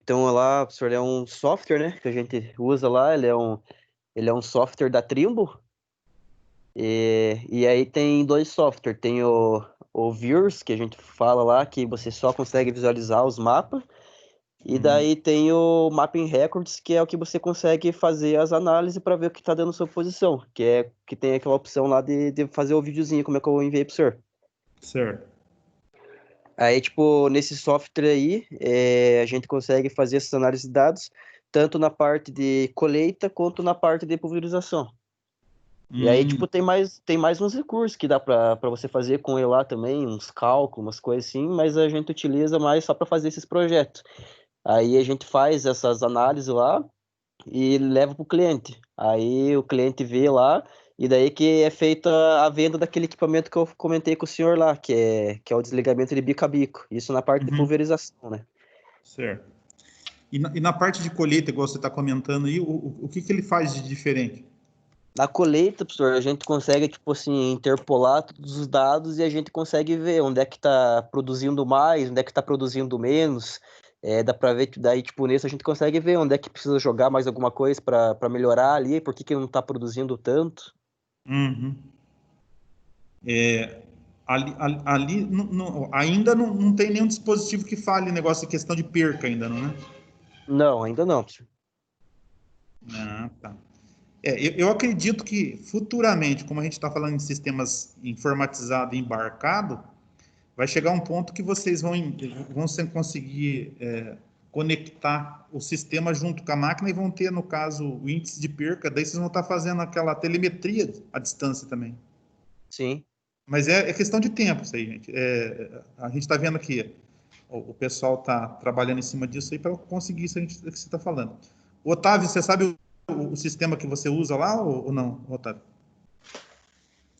Então lá, professor, ele é um software, né, que a gente usa lá, ele é um software da Trimble, e aí tem dois softwares, tem o Views, que a gente fala lá, que você só consegue visualizar os mapas, e daí tem o Mapping Records, que é o que você consegue fazer as análises para ver o que está dando sua posição, que tem aquela opção lá de fazer o videozinho, como é que eu enviei pro senhor. Certo. Aí, tipo, nesse software aí, a gente consegue fazer essas análises de dados, tanto na parte de colheita quanto na parte de pulverização. E aí, tipo, tem mais uns recursos que dá para você fazer com ele lá também, uns cálculos, umas coisas assim, mas a gente utiliza mais só para fazer esses projetos. Aí a gente faz essas análises lá e leva para o cliente. Aí o cliente vê lá, e daí que é feita a venda daquele equipamento que eu comentei com o senhor lá, que é o desligamento de bico a bico. Isso na parte de pulverização, né? Certo. E na parte de colheita, igual você está comentando aí, o que ele faz de diferente? Na colheita, professor, a gente consegue, tipo assim, interpolar todos os dados e a gente consegue ver onde é que está produzindo mais, onde é que está produzindo menos. Dá para ver que daí, tipo, nisso a gente consegue ver onde é que precisa jogar mais alguma coisa para melhorar ali, por que que não está produzindo tanto. Uhum. Ali ainda não tem nenhum dispositivo que fale negócio de questão de perca ainda, não, né? Não, ainda não, professor. Ah, tá. Eu acredito que futuramente, como a gente está falando em sistemas informatizados e embarcado, vai chegar um ponto que vocês vão conseguir conectar o sistema junto com a máquina e vão ter, no caso, o índice de perca, daí vocês vão estar fazendo aquela telemetria à distância também. Sim. Mas é questão de tempo isso aí, gente. A gente está vendo que o pessoal está trabalhando em cima disso aí para conseguir isso que você está falando. Otávio, você sabe o sistema que você usa lá ou não, Otávio?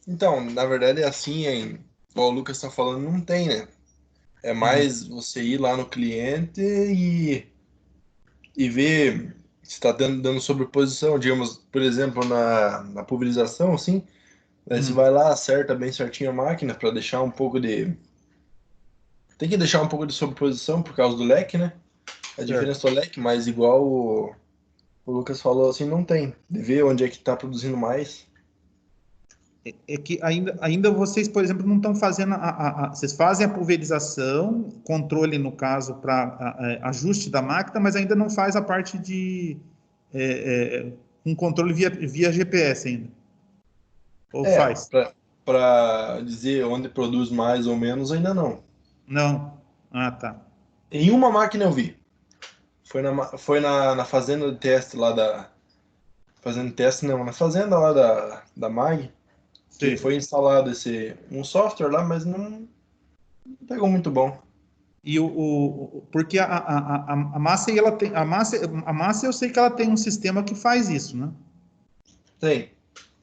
Então, na verdade é assim, igual o Lucas está falando, não tem, né? É mais você ir lá no cliente e ver se está dando sobreposição, digamos, por exemplo, na pulverização, assim, aí você vai lá, acerta bem certinho a máquina para deixar um pouco de... Tem que deixar um pouco de sobreposição por causa do leque, né? A Certo. diferença do leque, mas igual o Lucas falou, assim, não tem. De ver onde é que está produzindo mais. É que ainda vocês, por exemplo, não estão fazendo vocês fazem a pulverização, controle no caso para ajuste da máquina, mas ainda não faz a parte de um controle via GPS ainda. Ou É, faz? para dizer onde produz mais ou menos, ainda não. Não. Ah, tá. Em uma máquina eu vi. Foi na fazenda de teste lá da. Fazenda de teste não, na fazenda lá da MAG, que Sei. foi instalado um software lá, mas não pegou muito bom. E porque a massa ela tem a massa eu sei que ela tem um sistema que faz isso, né? Tem.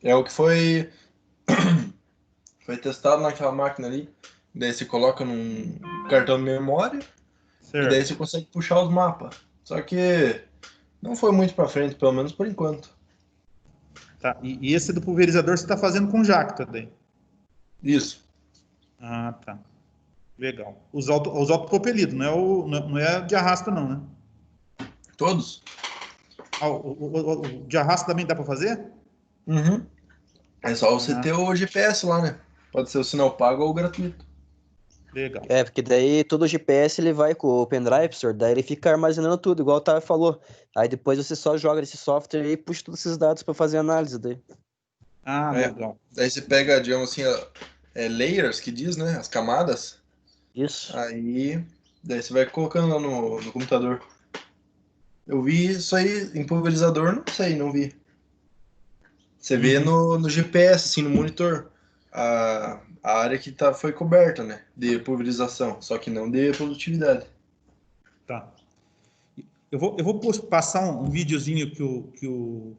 É o que foi testado naquela máquina ali. Daí você coloca num cartão de memória e daí Certo. você consegue puxar os mapas. Só que não foi muito para frente, pelo menos por enquanto. Tá. E esse do pulverizador você está fazendo com Jacta daí. Isso. Ah, tá. Legal. Os autopropelidos, não é de arrasto, não, né? Todos? Ah, o de arrasto também dá para fazer? Uhum. É só você Ah, ter o GPS lá, né? Pode ser o sinal pago ou gratuito. legal. Porque daí todo o GPS ele vai com o pendrive, professor, daí ele fica armazenando tudo, igual o Otávio falou. Aí depois você só joga nesse software e puxa todos esses dados para fazer análise daí. Ah, É. legal. Daí você pega, digamos assim, layers que diz, né? As camadas. Isso. Aí, daí você vai colocando lá no computador. Eu vi isso aí em pulverizador, não sei, não vi. Você vê Uhum, no GPS, assim, no monitor, a área que foi coberta, né? De pulverização, só que não de produtividade. tá. Eu vou passar um videozinho que o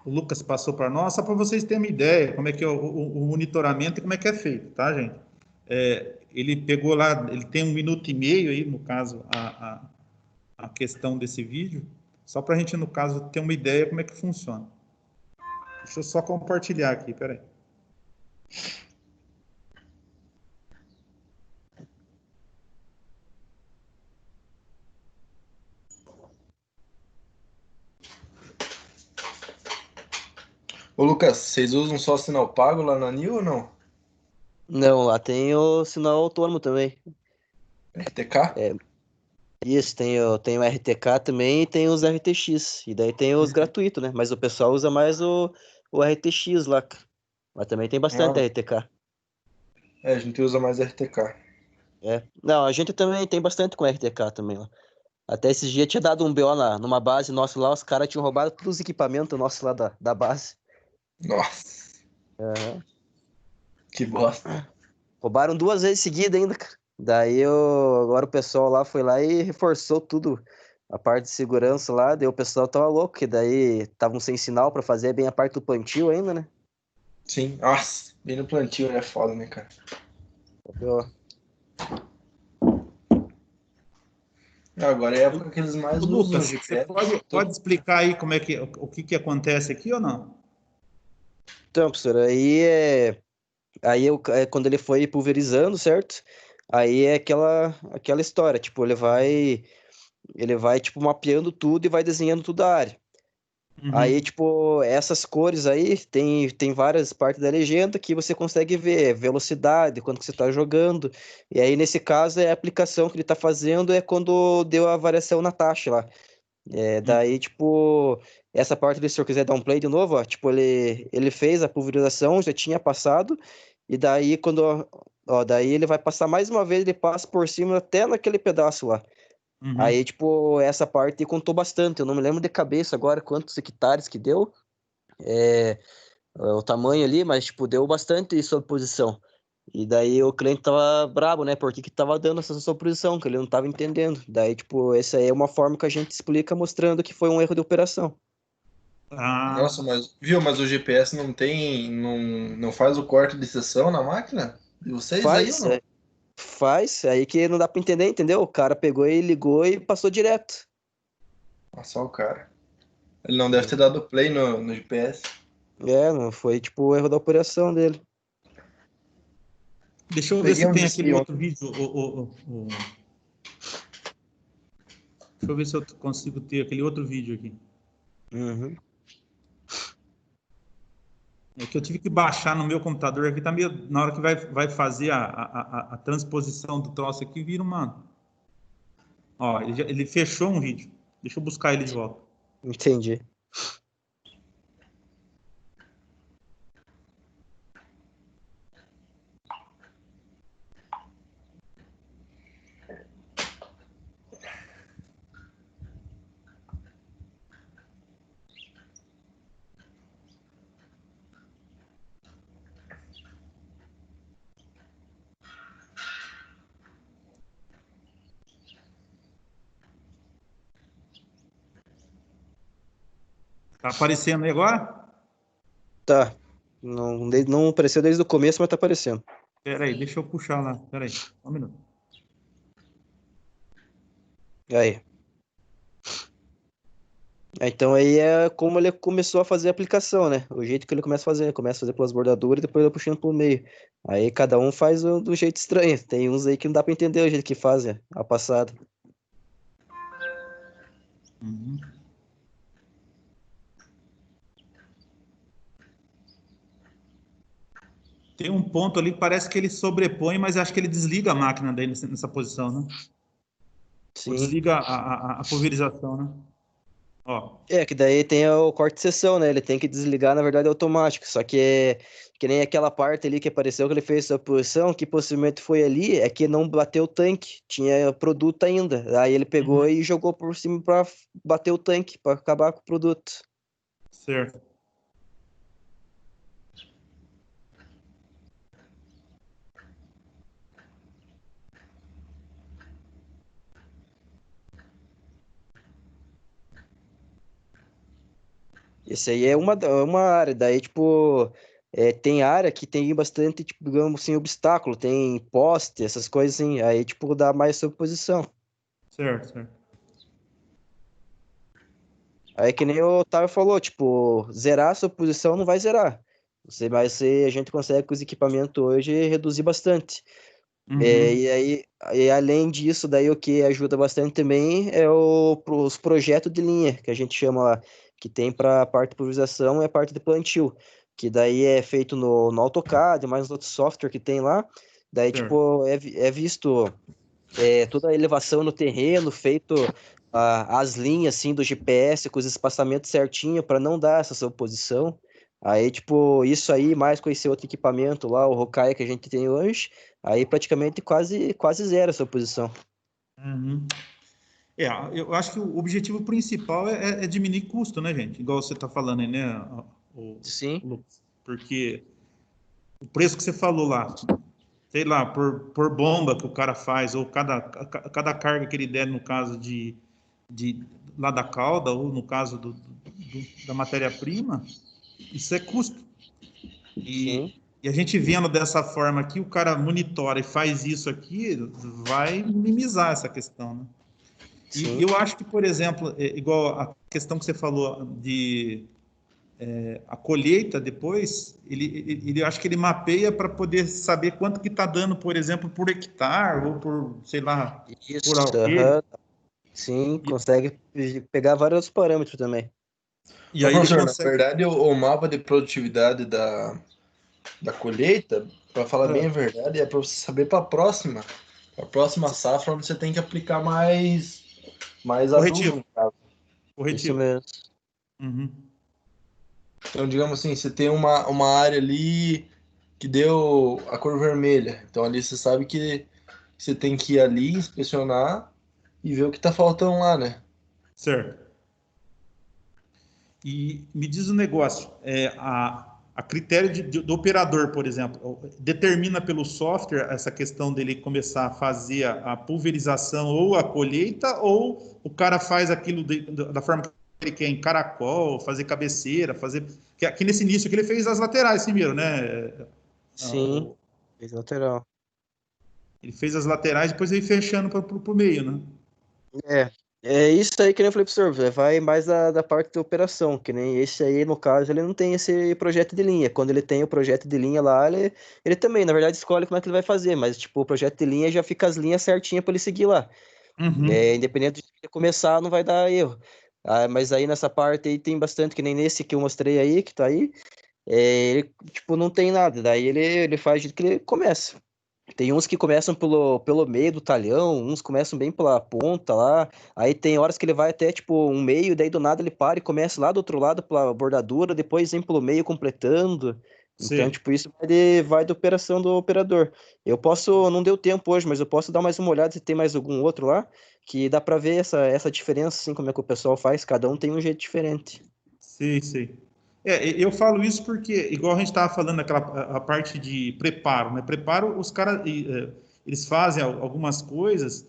Lucas passou para nós, só para vocês terem uma ideia como é que é o monitoramento e como é que é feito, tá, gente? Ele pegou lá, ele tem 1 minuto e meio aí, no caso, a questão desse vídeo, só para a gente, no caso, ter uma ideia como é que funciona. Deixa eu só compartilhar aqui, peraí. Ô, Lucas, vocês usam só sinal pago lá na NIL ou não? Não, lá tem o sinal autônomo também. RTK? É, isso, tem o RTK também e tem os RTX. E daí tem os gratuitos, né? Mas o pessoal usa mais o RTX lá, cara. Mas também tem bastante Ah, RTK. a gente usa mais RTK. É. Não, a gente também tem bastante com RTK também lá. Até esses dias tinha dado um BO numa base nossa lá, os caras tinham roubado todos os equipamentos nossos lá da base. Nossa, Aham. que bosta. Roubaram 2 vezes seguida ainda, cara. Agora o pessoal lá foi lá e reforçou tudo. A parte de segurança lá, daí o pessoal tava louco, que daí estavam sem sinal pra fazer bem a parte do plantio ainda, né? Sim, nossa, bem no plantio, né? Foda, né, cara? Eu- Agora é a Ô, época que eles mais ô, usam o Lucas, você GPS. pode explicar aí como é que, o que que acontece aqui ou não? Então, professor, aí quando ele foi pulverizando, certo? Aí é aquela história, tipo, ele vai tipo mapeando tudo e vai desenhando toda a área. Aí, Uhum. tipo, essas cores aí, tem várias partes da legenda que você consegue ver velocidade, quando que você está jogando. E aí, nesse caso, a aplicação que ele está fazendo é quando deu a variação na taxa lá. Daí, Uhum. tipo, essa parte ali, se eu quiser dar um play de novo, ó, tipo, ele fez a pulverização, já tinha passado, e daí, daí ele vai passar mais uma vez, ele passa por cima até naquele pedaço lá. Uhum. Aí, tipo, essa parte contou bastante. Eu não me lembro de cabeça agora quantos hectares que deu, o tamanho ali, mas, tipo, deu bastante sobreposição. E daí o cliente tava brabo, né? Por que que tava dando essa sobreposição, que ele não tava entendendo. Daí, tipo, essa aí é uma forma que a gente explica mostrando que foi um erro de operação. Ah, Nossa, mas viu, mas o GPS não tem, não faz o corte de seção na máquina? De vocês aí ou Faz, não? faz, aí que não dá pra entender, entendeu? O cara pegou e ligou e passou direto. Ah, só o cara. Ele não deve ter dado play no GPS. Não foi, tipo, o erro da operação dele. deixa eu ver Peguei se um tem disso aquele aí outro ontem. vídeo. Deixa eu ver se eu consigo ter aquele outro vídeo aqui. Uhum. É que eu tive que baixar no meu computador aqui, tá meio. Na hora que vai fazer a transposição do troço aqui, vira uma. Ó, ele fechou um vídeo. Deixa eu buscar ele de volta. Entendi. Tá aparecendo aí agora? Tá. Não apareceu desde o começo, mas tá aparecendo. Pera aí, deixa eu puxar lá. Pera aí, só um minuto. Aí. Então aí é como ele começou a fazer a aplicação, né? O jeito que ele começa a fazer pelas bordaduras e depois vai puxando pro meio. Aí cada um faz do jeito estranho. Tem uns aí que não dá pra entender o jeito que fazem a passada. Uhum. Tem um ponto ali que parece que ele sobrepõe, mas acho que ele desliga a máquina daí nessa posição, né? Ou Sim. desliga a pulverização, né? Ó. Que daí tem o corte de seção, né? Ele tem que desligar, na verdade, automático. Só que é que nem aquela parte ali que apareceu que ele fez essa posição, que possivelmente foi ali, é que não bateu o tanque. Tinha produto ainda. Aí ele pegou Uhum. e jogou por cima pra bater o tanque, pra acabar com o produto. Certo. Esse aí é uma área, daí, tipo, tem área que tem bastante, tipo, digamos assim, obstáculo, tem poste, essas coisas assim, aí, tipo, dá mais sobreposição. Certo, certo. Aí que nem o Otávio falou, tipo, zerar a sobreposição não vai zerar. A gente consegue com os equipamentos hoje reduzir bastante. Uhum. E aí, além disso, daí o que ajuda bastante também é os projetos de linha, que a gente chama lá. que tem para a parte de pulverização e a parte de plantio, que daí é feito no AutoCAD, mais outros software que tem lá. Daí, Certo. tipo, é visto toda a elevação no terreno, feito as linhas, assim, do GPS com os espaçamentos certinho para não dar essa sobreposição. Aí, tipo, isso aí, mais com esse outro equipamento lá, o Rocaia que a gente tem hoje, aí praticamente quase zero essa sobreposição. Uhum. Eu acho que o objetivo principal é diminuir custo, né, gente? Igual você está falando aí, né, o Sim, Lucas? Porque o preço que você falou lá, sei lá, por bomba que o cara faz, ou cada carga que ele der, no caso de lá da cauda, ou no caso da matéria-prima, isso é custo. sim, E a gente vendo dessa forma aqui, o cara monitora e faz isso aqui, vai minimizar essa questão, né? E sim. eu acho que, por exemplo, igual a questão que você falou de a colheita depois, ele acho que ele mapeia para poder saber quanto que está dando, por exemplo, por hectare ou por, sei lá, por Isso, alqueire. aham. Sim, E, consegue pegar vários parâmetros também. e Ô, aí ele professor, na consegue. verdade, o mapa de produtividade da colheita, para falar bem Ah, a verdade, é para você saber para a próxima safra, onde você tem que aplicar mais adubo, corretivo, no caso. Isso corretivo. mesmo. Uhum. Então, digamos assim, você tem uma área ali que deu a cor vermelha. Então, ali você sabe que você tem que ir ali, inspecionar e ver o que está faltando lá, né? Certo. E me diz um negócio, a critério do operador, por exemplo, determina pelo software essa questão dele começar a fazer a pulverização ou a colheita, ou o cara faz aquilo da forma que ele quer, em caracol, fazer cabeceira, fazer... Que aqui nesse início que ele fez as laterais primeiro, né? Sim, fez lateral. Ele fez as laterais, depois ele fechando para o meio, né? É, é isso aí que nem eu falei pro senhor, vai mais da parte da operação, que nem esse aí, no caso, ele não tem esse projeto de linha. Quando ele tem o projeto de linha lá, ele também, na verdade, escolhe como é que ele vai fazer, mas, tipo, o projeto de linha já fica as linhas certinhas para ele seguir lá. Uhum. Independente de ele começar, não vai dar erro. Mas aí nessa parte aí tem bastante, que nem nesse que eu mostrei aí, que tá aí, ele, tipo, não tem nada, daí ele faz do jeito que ele começa. Tem uns que começam pelo meio do talhão, uns começam bem pela ponta lá. Aí tem horas que ele vai até tipo um meio, daí do nada ele para e começa lá do outro lado pela bordadura, depois vem pelo meio completando. Então, Sei. tipo, isso vai da operação do operador. Eu posso, não deu tempo hoje, mas eu posso dar mais uma olhada se tem mais algum outro lá, que dá pra ver essa diferença, assim, como é que o pessoal faz, cada um tem um jeito diferente. Sei, sei. Eu falo isso porque, igual a gente estava falando, a parte de preparo, né? Preparo, os caras, eles fazem algumas coisas,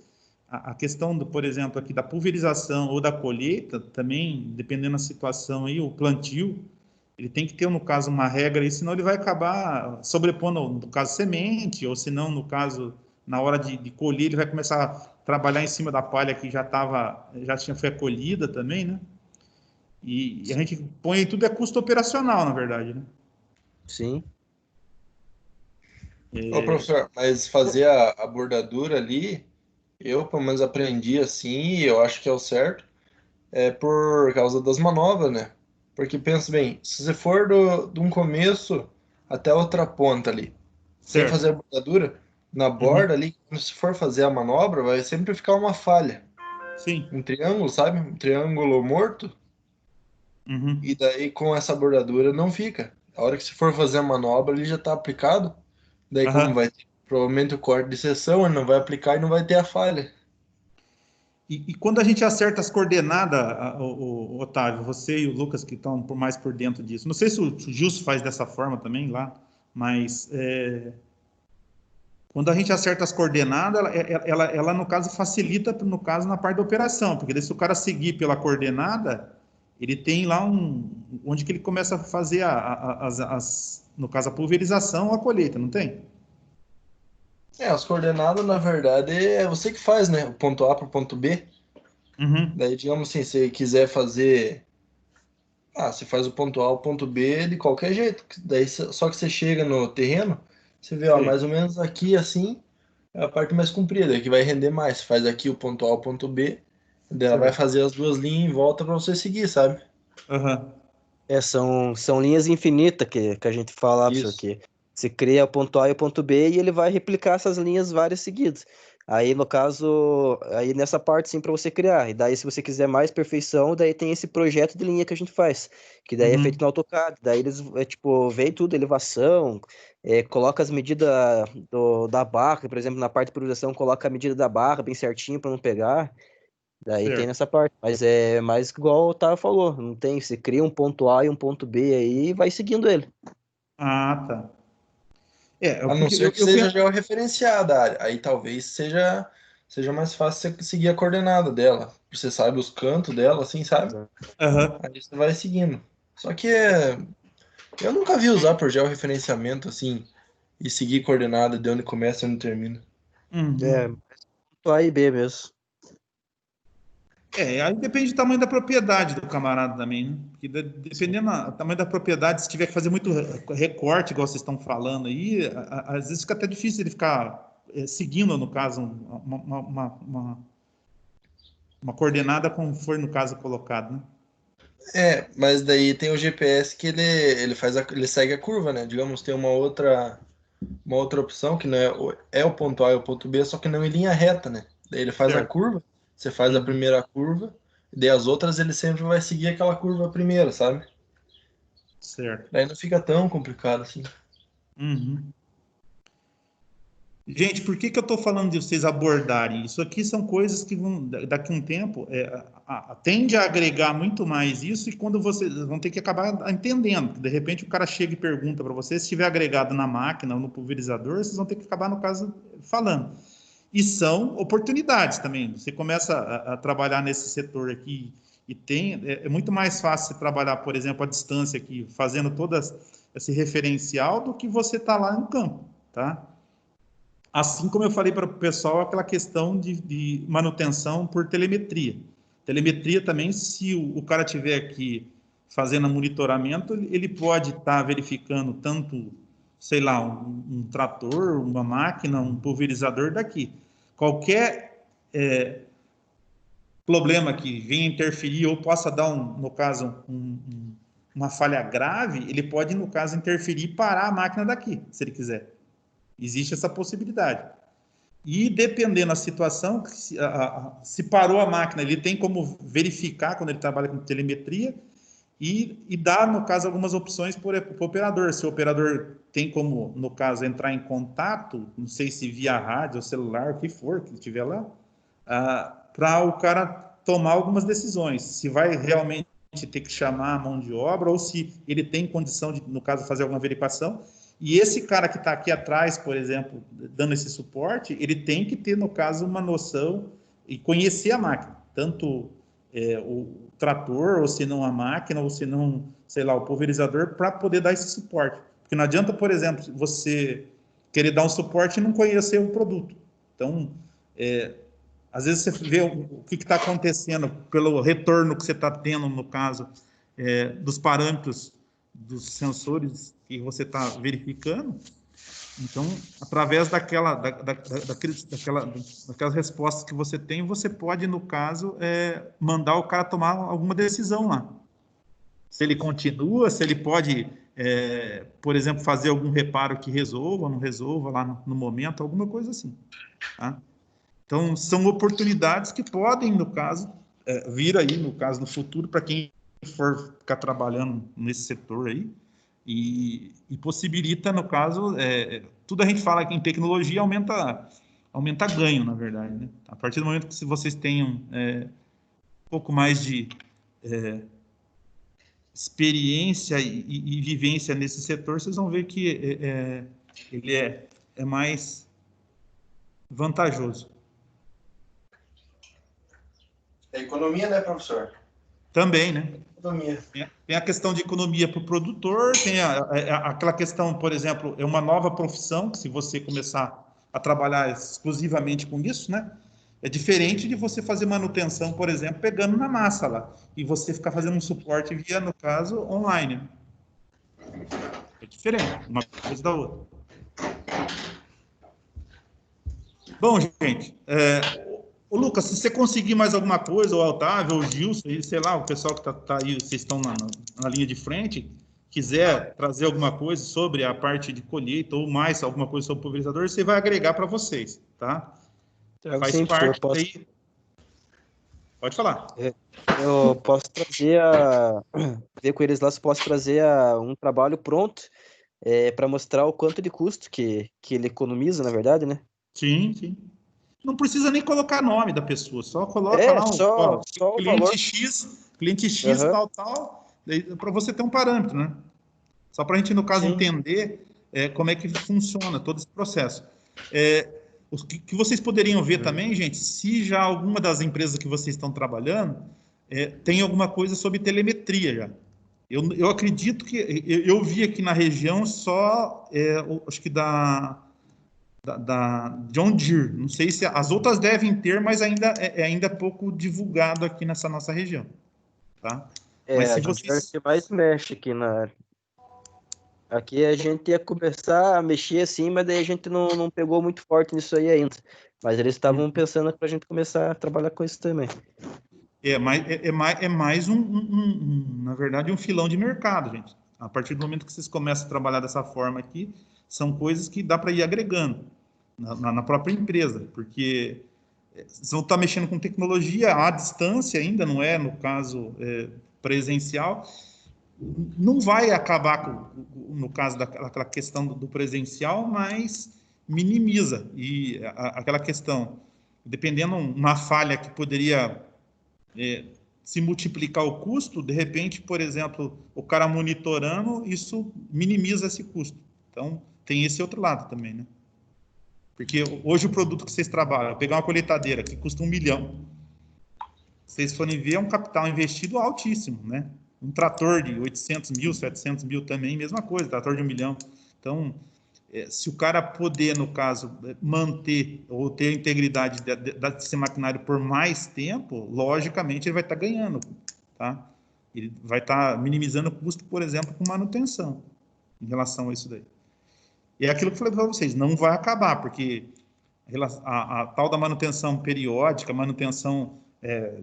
a questão, por exemplo, aqui da pulverização ou da colheita, também, dependendo da situação aí, o plantio, ele tem que ter, no caso, uma regra aí, senão ele vai acabar sobrepondo, no caso, semente, ou senão, no caso, na hora de colher, ele vai começar a trabalhar em cima da palha que foi colhida também, né? E a gente põe aí tudo é custo operacional, na verdade, né? Sim. Ô, É, professor, mas fazer a bordadura ali, eu pelo menos aprendi assim, e eu acho que é o certo, é por causa das manobras, né? Porque pensa bem, se você for de um começo até a outra ponta ali, sem certo. fazer a bordadura, na Uhum. borda ali, quando se for fazer a manobra, vai sempre ficar uma falha. Sim. Um triângulo, sabe? Um triângulo morto, e Uhum. daí com essa bordadura não fica. A hora que se for fazer a manobra, ele já está aplicado. Daí, como Aham. vai ter provavelmente o corte de seção, ele não vai aplicar e não vai ter a falha. E quando a gente acerta as coordenadas, o Otávio, você e o Lucas que estão mais por dentro disso, não sei se o Gilson faz dessa forma também lá, mas quando a gente acerta as coordenadas, ela, no caso, facilita, no caso, na parte da operação, porque daí, se o cara seguir pela coordenada, ele tem lá onde que ele começa a fazer, no caso, a pulverização ou a colheita, não tem? É, as coordenadas, na verdade, é você que faz, né? O ponto A para o ponto B. Uhum. Daí, digamos assim, se quiser fazer. Ah, você faz o ponto A, o ponto B de qualquer jeito. Daí, só que você chega no terreno, você vê, ó, Sei. mais ou menos aqui, assim, é a parte mais comprida, que vai render mais. Você faz aqui o ponto A, o ponto B, daí ela vai Certo. fazer as duas linhas em volta para você seguir, sabe? Aham. São linhas infinitas que a gente fala, professor, Isso. que você cria o ponto A e o ponto B e ele vai replicar essas linhas várias seguidas. Aí, no caso, aí nessa parte sim para você criar. E daí, se você quiser mais perfeição, daí tem esse projeto de linha que a gente faz, que daí é feito Uhum. no AutoCAD. Daí eles, tipo, vem tudo, elevação, coloca as medidas da barra, por exemplo, na parte de priorização, coloca a medida da barra bem certinho para não pegar. Daí tem Certo. nessa parte. Mas é mais igual o Otávio falou. Não tem. Você cria um ponto A e um ponto B aí e vai seguindo ele. Ah, tá. A não Porque ser que eu seja penso. georreferenciada a área. Aí talvez seja mais fácil você seguir a coordenada dela. Você sabe os cantos dela, assim, sabe? Aham. Aí você vai seguindo. Só que eu nunca vi usar por georreferenciamento, assim, e seguir coordenada de onde começa e onde termina. É, Uhum. ponto A e B mesmo. Aí depende do tamanho da propriedade do camarada também, né? Porque Sim. dependendo do tamanho da propriedade, se tiver que fazer muito recorte, igual vocês estão falando aí, às vezes fica até difícil ele ficar seguindo, no caso, uma coordenada como foi no caso colocado, né? Mas daí tem o GPS que ele segue a curva, né? Digamos, tem uma outra opção que não é o ponto A e o ponto B, só que não em linha reta, né? Daí ele faz a Certo. curva, você faz a Uhum. primeira curva, e daí as outras ele sempre vai seguir aquela curva primeira, sabe? Certo. Daí não fica tão complicado assim. Uhum. Gente, por que eu estou falando de vocês abordarem? Isso aqui são coisas que vão, daqui a um tempo, tende a agregar muito mais isso, e quando vocês vão ter que acabar entendendo. De repente o cara chega e pergunta para você, se tiver agregado na máquina ou no pulverizador, vocês vão ter que acabar, no caso, falando. E são oportunidades também. Você começa a trabalhar nesse setor aqui e é muito mais fácil você trabalhar, por exemplo, à distância aqui, fazendo todo esse referencial do que você tá lá no campo, tá? Assim como eu falei para o pessoal, aquela questão de manutenção por telemetria. Telemetria também, se o cara tiver aqui fazendo monitoramento, ele pode estar verificando tanto, sei lá, um trator, uma máquina, um pulverizador daqui. Qualquer problema que venha interferir ou possa dar, no caso, uma falha grave, ele pode, no caso, interferir e parar a máquina daqui, se ele quiser. Existe essa possibilidade. E dependendo da situação, se parou a máquina, ele tem como verificar quando ele trabalha com telemetria e dá, no caso, algumas opções para o operador. Se o operador tem como, no caso, entrar em contato, não sei se via rádio ou celular, o que for que tiver lá, para o cara tomar algumas decisões. Se vai realmente ter que chamar a mão de obra ou se ele tem condição de, no caso, fazer alguma verificação. E esse cara que está aqui atrás, por exemplo, dando esse suporte, ele tem que ter, no caso, uma noção e conhecer a máquina, tanto o trator, ou se não a máquina, ou se não, sei lá, o pulverizador, para poder dar esse suporte. Porque não adianta, por exemplo, você querer dar um suporte e não conhecer o produto. Então, às vezes você vê o que está acontecendo pelo retorno que você está tendo, no caso, dos parâmetros dos sensores que você está verificando. Então, através daquelas respostas que você tem, você pode, no caso, mandar o cara tomar alguma decisão lá. Se ele continua, se ele pode, por exemplo, fazer algum reparo que resolva, não resolva lá no momento, alguma coisa assim. Tá? Então, são oportunidades que podem, no caso, vir aí, no caso, no futuro, para quem for ficar trabalhando nesse setor aí, e possibilita, no caso, tudo a gente fala que em tecnologia aumenta ganho, na verdade. Né? A partir do momento que vocês tenham um pouco mais de experiência e vivência nesse setor, vocês vão ver que ele é mais vantajoso. É economia, né, professor? Também, né? Economia. Tem a questão de economia para o produtor, tem aquela questão, por exemplo, é uma nova profissão, que se você começar a trabalhar exclusivamente com isso, né? É diferente de você fazer manutenção, por exemplo, pegando na massa lá, e você ficar fazendo um suporte via, no caso, online. É diferente, uma coisa da outra. Bom, gente, Ô, Lucas, se você conseguir mais alguma coisa, ou o Otávio, ou o Gilson, sei lá, o pessoal que tá aí, vocês estão na linha de frente, quiser trazer alguma coisa sobre a parte de colheita, ou mais alguma coisa sobre o pulverizador, você vai agregar para vocês, tá? Trago Faz sim, parte professor. aí. Pode falar. Eu posso trazer ver com eles lá se posso trazer um trabalho pronto para mostrar o quanto de custo que ele economiza, na verdade, né? Sim, sim. Não precisa nem colocar nome da pessoa, só coloca lá, ó, Só o cliente valor. X, Aham, tal, para você ter um parâmetro, né? Só para a gente, no caso, sim. entender como é que funciona todo esse processo. O que vocês poderiam ver também, gente, se já alguma das empresas que vocês estão trabalhando tem alguma coisa sobre telemetria já. Eu acredito que eu vi aqui na região só, acho que da John Deere. Não sei se as outras devem ter, mas ainda pouco divulgado aqui nessa nossa região, tá? Mas A se John Deere é vocês... que mais mexe aqui na área. Aqui a gente ia começar a mexer assim, mas daí a gente não pegou muito forte nisso aí ainda. Mas eles estavam pensando para a gente começar a trabalhar com isso também. É mais na verdade, um filão de mercado, gente. A partir do momento que vocês começam a trabalhar dessa forma aqui, são coisas que dá para ir agregando na própria empresa, porque vocês vão estar mexendo com tecnologia à distância ainda, não é, no caso, presencial, não vai acabar no caso daquela questão do presencial, mas minimiza. E aquela questão, dependendo uma falha que poderia se multiplicar o custo, de repente, por exemplo, o cara monitorando, isso minimiza esse custo. Então, tem esse outro lado também, né? Porque hoje o produto que vocês trabalham, pegar uma colheitadeira que custa 1 milhão, vocês forem ver, é um capital investido altíssimo, né? Um trator de 800 mil, 700 mil também, mesma coisa, trator de 1 milhão. Então, se o cara poder, no caso, manter ou ter a integridade desse maquinário por mais tempo, logicamente ele vai estar ganhando, tá? Ele vai estar minimizando o custo, por exemplo, com manutenção, em relação a isso daí. E é aquilo que eu falei para vocês, não vai acabar, porque a tal da manutenção periódica, manutenção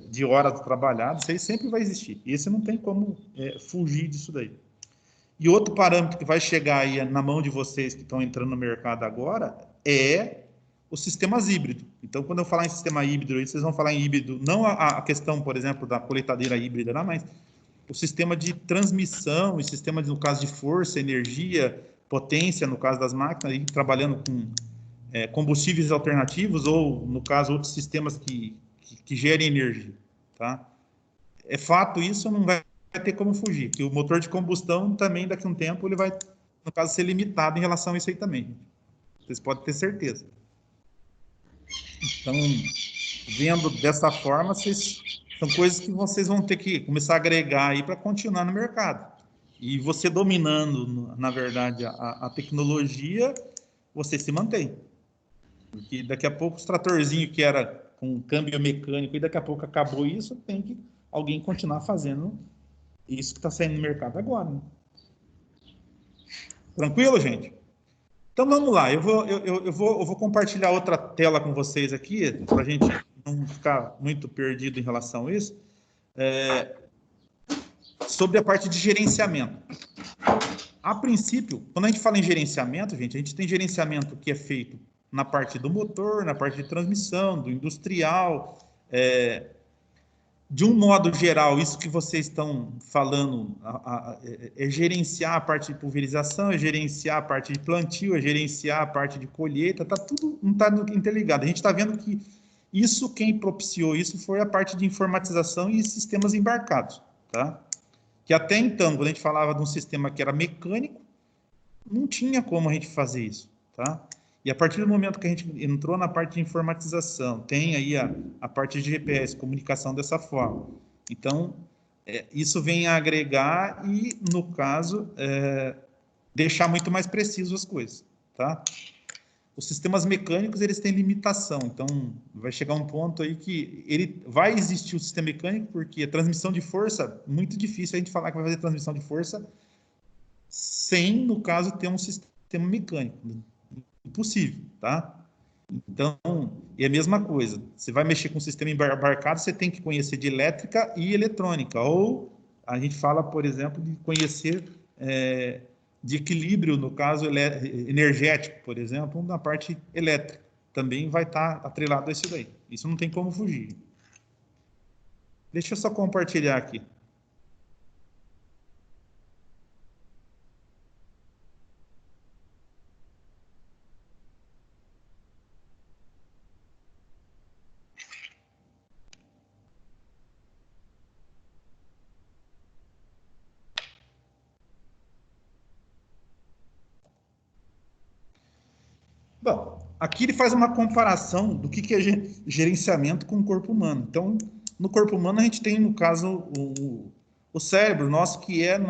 de horas trabalhadas, isso aí sempre vai existir. E esse não tem como fugir disso daí. E outro parâmetro que vai chegar aí na mão de vocês que estão entrando no mercado agora é os sistemas híbridos. Então, quando eu falar em sistema híbrido, aí, vocês vão falar em híbrido, não a questão, por exemplo, da colheitadeira híbrida, não, mas o sistema de transmissão, o sistema, no caso de força, energia, potência, no caso das máquinas, aí, trabalhando com combustíveis alternativos ou, no caso, outros sistemas que gerem energia. Tá? É fato isso, não vai ter como fugir, que o motor de combustão também, daqui a um tempo, ele vai, no caso, ser limitado em relação a isso aí também. Vocês podem ter certeza. Então, vendo dessa forma, são coisas que vocês vão ter que começar a agregar aí para continuar no mercado. E você dominando, na verdade, a tecnologia, você se mantém. Porque daqui a pouco os tratorzinhos que era com câmbio mecânico e daqui a pouco acabou isso, tem que alguém continuar fazendo isso que está saindo no mercado agora. Né? Tranquilo, gente? Então vamos lá, eu vou compartilhar outra tela com vocês aqui, para a gente não ficar muito perdido em relação a isso, sobre a parte de gerenciamento. A princípio, quando a gente fala em gerenciamento, gente, a gente tem gerenciamento que é feito na parte do motor, na parte de transmissão, do industrial, de um modo geral, isso que vocês estão falando é gerenciar a parte de pulverização, é gerenciar a parte de plantio, é gerenciar a parte de colheita, tá tudo não está interligado. A gente está vendo que isso, quem propiciou isso foi a parte de informatização e sistemas embarcados, tá? Que até então, quando a gente falava de um sistema que era mecânico, não tinha como a gente fazer isso, tá? E a partir do momento que a gente entrou na parte de informatização, tem aí a parte de GPS, comunicação dessa forma. Então, isso vem a agregar e, no caso, deixar muito mais preciso as coisas, tá? Os sistemas mecânicos, eles têm limitação, então vai chegar um ponto aí que ele vai existir o sistema mecânico, porque a transmissão de força, muito difícil a gente falar que vai fazer transmissão de força sem, no caso, ter um sistema mecânico. Impossível, tá? Então, é a mesma coisa. Você vai mexer com o sistema embarcado, você tem que conhecer de elétrica e eletrônica. Ou a gente fala, por exemplo, de conhecer de equilíbrio, no caso energético, por exemplo, na parte elétrica. Também vai estar atrelado a isso daí. Isso não tem como fugir. Deixa eu só compartilhar aqui. Bom, aqui ele faz uma comparação do que é gerenciamento com o corpo humano. Então, no corpo humano, a gente tem, no caso, o cérebro nosso, que é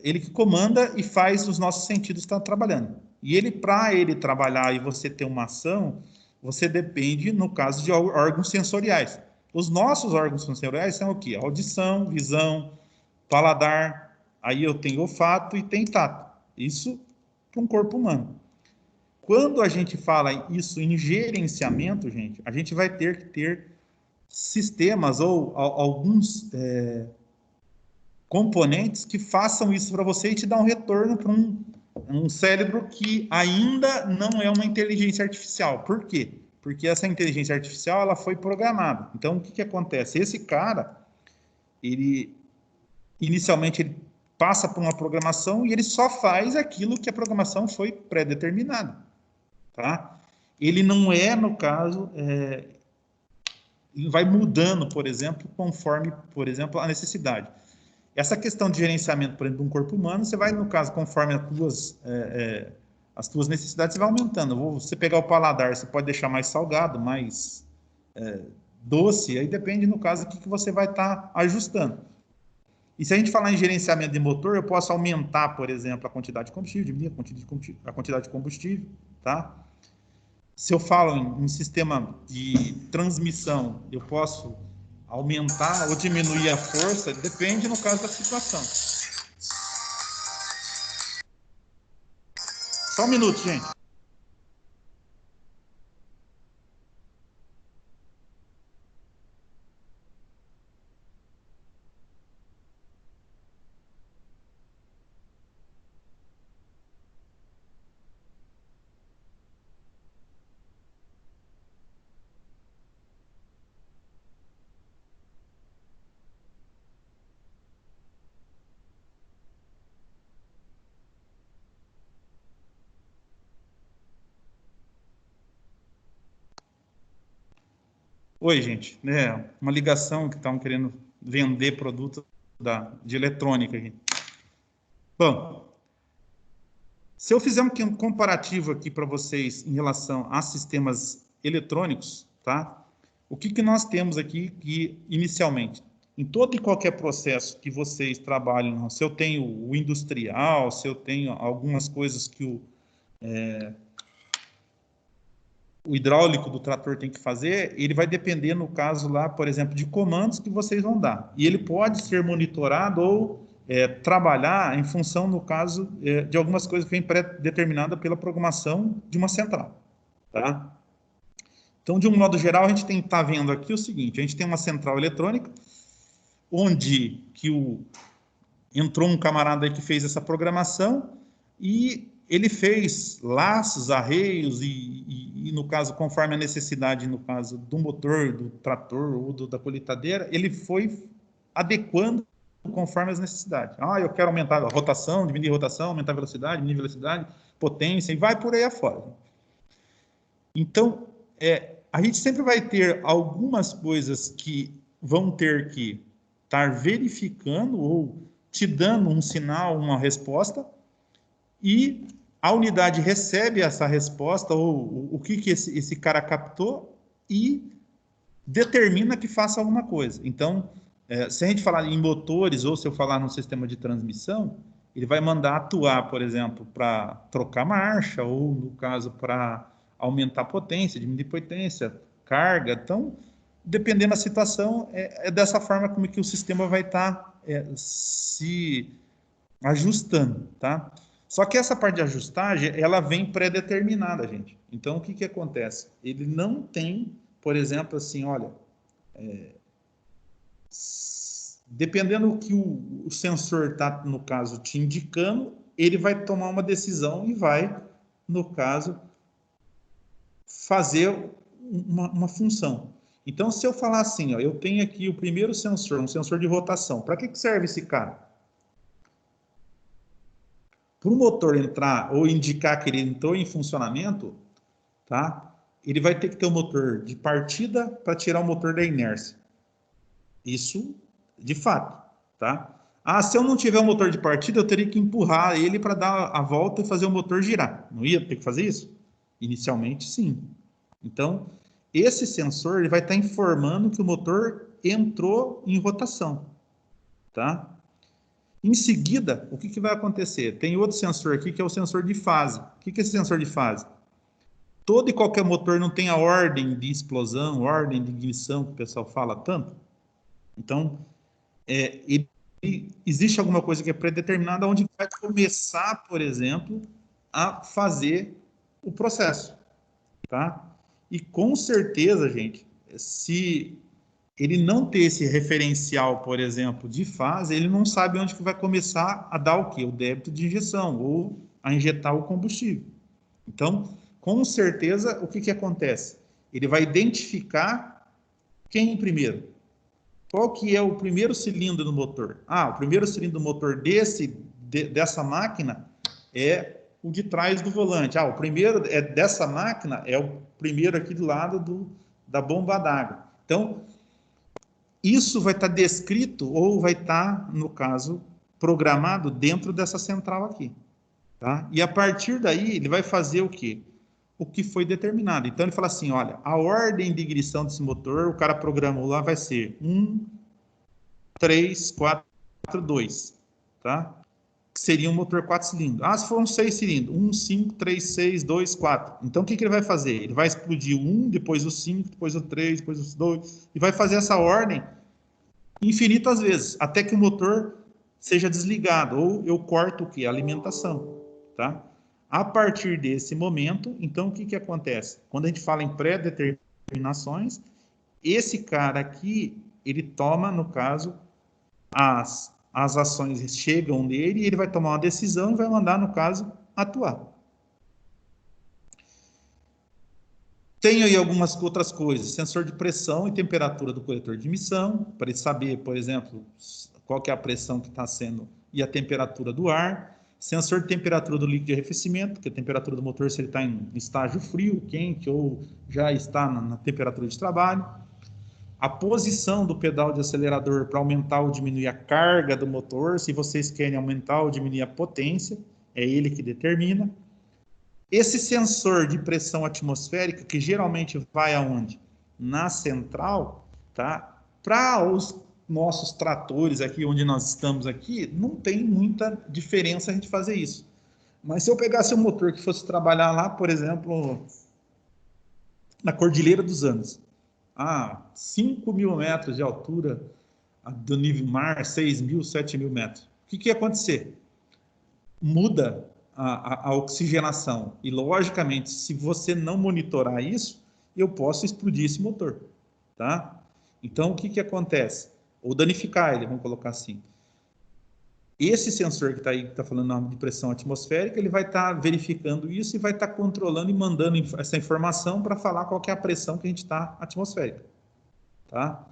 ele que comanda e faz os nossos sentidos estar trabalhando. E ele, para ele trabalhar e você ter uma ação, você depende, no caso, de órgãos sensoriais. Os nossos órgãos sensoriais são o quê? Audição, visão, paladar, aí eu tenho olfato e tenho tato. Isso para um corpo humano. Quando a gente fala isso em gerenciamento, gente, a gente vai ter que ter sistemas ou alguns componentes que façam isso para você e te dão um retorno para um cérebro que ainda não é uma inteligência artificial. Por quê? Porque essa inteligência artificial ela foi programada. Então, o que acontece? Esse cara, inicialmente, ele passa por uma programação e ele só faz aquilo que a programação foi pré-determinada. Tá? Ele não é, no caso, ele vai mudando, por exemplo, conforme, por exemplo, a necessidade. Essa questão de gerenciamento, por exemplo, de um corpo humano, você vai, no caso, conforme as tuas necessidades, você vai aumentando. Você pegar o paladar, você pode deixar mais salgado, mais doce, aí depende, no caso, do que você vai estar ajustando. E se a gente falar em gerenciamento de motor, eu posso aumentar, por exemplo, a quantidade de combustível, diminuir a quantidade de combustível, tá? Se eu falo em sistema de transmissão, eu posso aumentar ou diminuir a força, depende no caso da situação. Só um minuto, gente. Oi, gente. Uma ligação que estavam querendo vender produto de eletrônica aqui. Bom, se eu fizer um comparativo aqui para vocês em relação a sistemas eletrônicos, tá? O que nós temos aqui que, inicialmente, em todo e qualquer processo que vocês trabalhem, se eu tenho o industrial, se eu tenho algumas coisas que o hidráulico do trator tem que fazer, ele vai depender, no caso lá, por exemplo, de comandos que vocês vão dar. E ele pode ser monitorado ou trabalhar em função, no caso, de algumas coisas que vem pré-determinada pela programação de uma central. Tá? Então, de um modo geral, a gente tem que estar vendo aqui o seguinte, a gente tem uma central eletrônica, onde entrou um camarada aí que fez essa programação e ele fez laços, arreios e, no caso, conforme a necessidade, no caso do motor, do trator ou da colheitadeira, ele foi adequando conforme as necessidades. Eu quero aumentar a rotação, diminuir a rotação, aumentar a velocidade, diminuir a velocidade, potência, e vai por aí afora. Então, a gente sempre vai ter algumas coisas que vão ter que estar verificando ou te dando um sinal, uma resposta, e a unidade recebe essa resposta, ou o que esse cara captou, e determina que faça alguma coisa. Então, se a gente falar em motores, ou se eu falar num sistema de transmissão, ele vai mandar atuar, por exemplo, para trocar marcha, ou, no caso, para aumentar a potência, diminuir a potência, carga. Então, dependendo da situação, é dessa forma como que o sistema vai estar se ajustando, tá? Só que essa parte de ajustagem, ela vem pré-determinada, gente. Então, o que acontece? Ele não tem, por exemplo, assim, olha, dependendo do que o sensor está, no caso, te indicando, ele vai tomar uma decisão e vai, no caso, fazer uma função. Então, se eu falar assim, ó, eu tenho aqui o primeiro sensor, um sensor de rotação. Para que serve esse cara? Para o motor entrar ou indicar que ele entrou em funcionamento, tá? Ele vai ter que ter um motor de partida para tirar o motor da inércia. Isso, de fato, tá? Ah, se eu não tiver um motor de partida, eu teria que empurrar ele para dar a volta e fazer o motor girar. Não ia ter que fazer isso? Inicialmente, sim. Então, esse sensor ele vai estar informando que o motor entrou em rotação, tá? Em seguida, o que vai acontecer? Tem outro sensor aqui que é o sensor de fase. O que é esse sensor de fase? Todo e qualquer motor não tem a ordem de explosão, ordem de ignição, que o pessoal fala tanto. Então, existe alguma coisa que é predeterminada onde vai começar, por exemplo, a fazer o processo, tá? E com certeza, gente, se ele não ter esse referencial, por exemplo, de fase, ele não sabe onde que vai começar a dar o quê? O débito de injeção ou a injetar o combustível. Então, com certeza, o que acontece? Ele vai identificar quem primeiro. Qual que é o primeiro cilindro do motor? Ah, o primeiro cilindro do motor dessa máquina é o de trás do volante. Ah, o primeiro dessa máquina é o primeiro aqui do lado da bomba d'água. Então, isso vai estar descrito ou vai estar, no caso, programado dentro dessa central aqui. Tá? E a partir daí, ele vai fazer o quê? O que foi determinado. Então, ele fala assim, olha, a ordem de ignição desse motor, o cara programou lá, vai ser 1, 3, 4, 2, tá? Que seria um motor 4 cilindros. Ah, se for um 6 cilindros, 1, 5, 3, 6, 2, 4. Então, o que ele vai fazer? Ele vai explodir o 1, depois o 5, depois o 3, depois o 2, e vai fazer essa ordem infinitas vezes, até que o motor seja desligado, ou eu corto o quê? A alimentação, tá? A partir desse momento, então, o que acontece? Quando a gente fala em pré-determinações, esse cara aqui, ele toma, no caso, as ações chegam nele e ele vai tomar uma decisão e vai mandar, no caso, atuar. Tem aí algumas outras coisas, sensor de pressão e temperatura do coletor de emissão, para ele saber, por exemplo, qual que é a pressão que está sendo e a temperatura do ar. Sensor de temperatura do líquido de arrefecimento, que é a temperatura do motor, se ele está em estágio frio, quente ou já está na temperatura de trabalho. A posição do pedal de acelerador para aumentar ou diminuir a carga do motor, se vocês querem aumentar ou diminuir a potência, é ele que determina. Esse sensor de pressão atmosférica, que geralmente vai aonde? Na central, tá? Para os nossos tratores aqui, onde nós estamos aqui, não tem muita diferença a gente fazer isso. Mas se eu pegasse um motor que fosse trabalhar lá, por exemplo, na Cordilheira dos Andes, a 5.000 metros de altura do nível mar, 6.000, 7.000 metros, o que ia acontecer? Muda a oxigenação. E, logicamente, se você não monitorar isso, eu posso explodir esse motor, tá? Então, o que acontece? Ou danificar ele, vamos colocar assim. Esse sensor que está aí, que está falando de pressão atmosférica, ele vai estar verificando isso e vai estar controlando e mandando essa informação para falar qual que é a pressão que a gente está atmosférica, tá?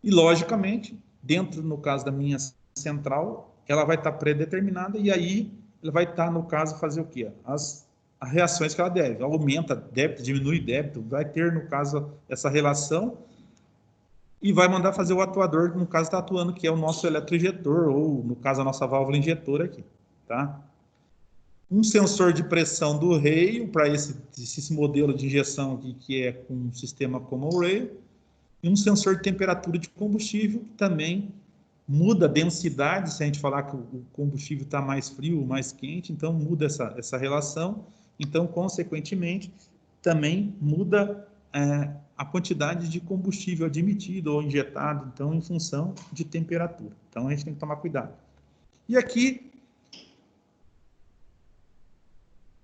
E, logicamente, dentro, no caso da minha central, ela vai estar pré-determinada e aí ela vai estar, no caso, fazer o quê? As reações que ela deve. Aumenta débito, diminui débito, vai ter, no caso, essa relação e vai mandar fazer o atuador, que no caso está atuando, que é o nosso eletroinjetor, ou, no caso, a nossa válvula injetora aqui, tá? Um sensor de pressão do rail, para esse modelo de injeção aqui, que é com um sistema como o rail, e um sensor de temperatura de combustível, que também muda a densidade, se a gente falar que o combustível está mais frio ou mais quente, então muda essa relação, então, consequentemente, também muda a quantidade de combustível admitido ou injetado, então, em função de temperatura. Então, a gente tem que tomar cuidado. E aqui,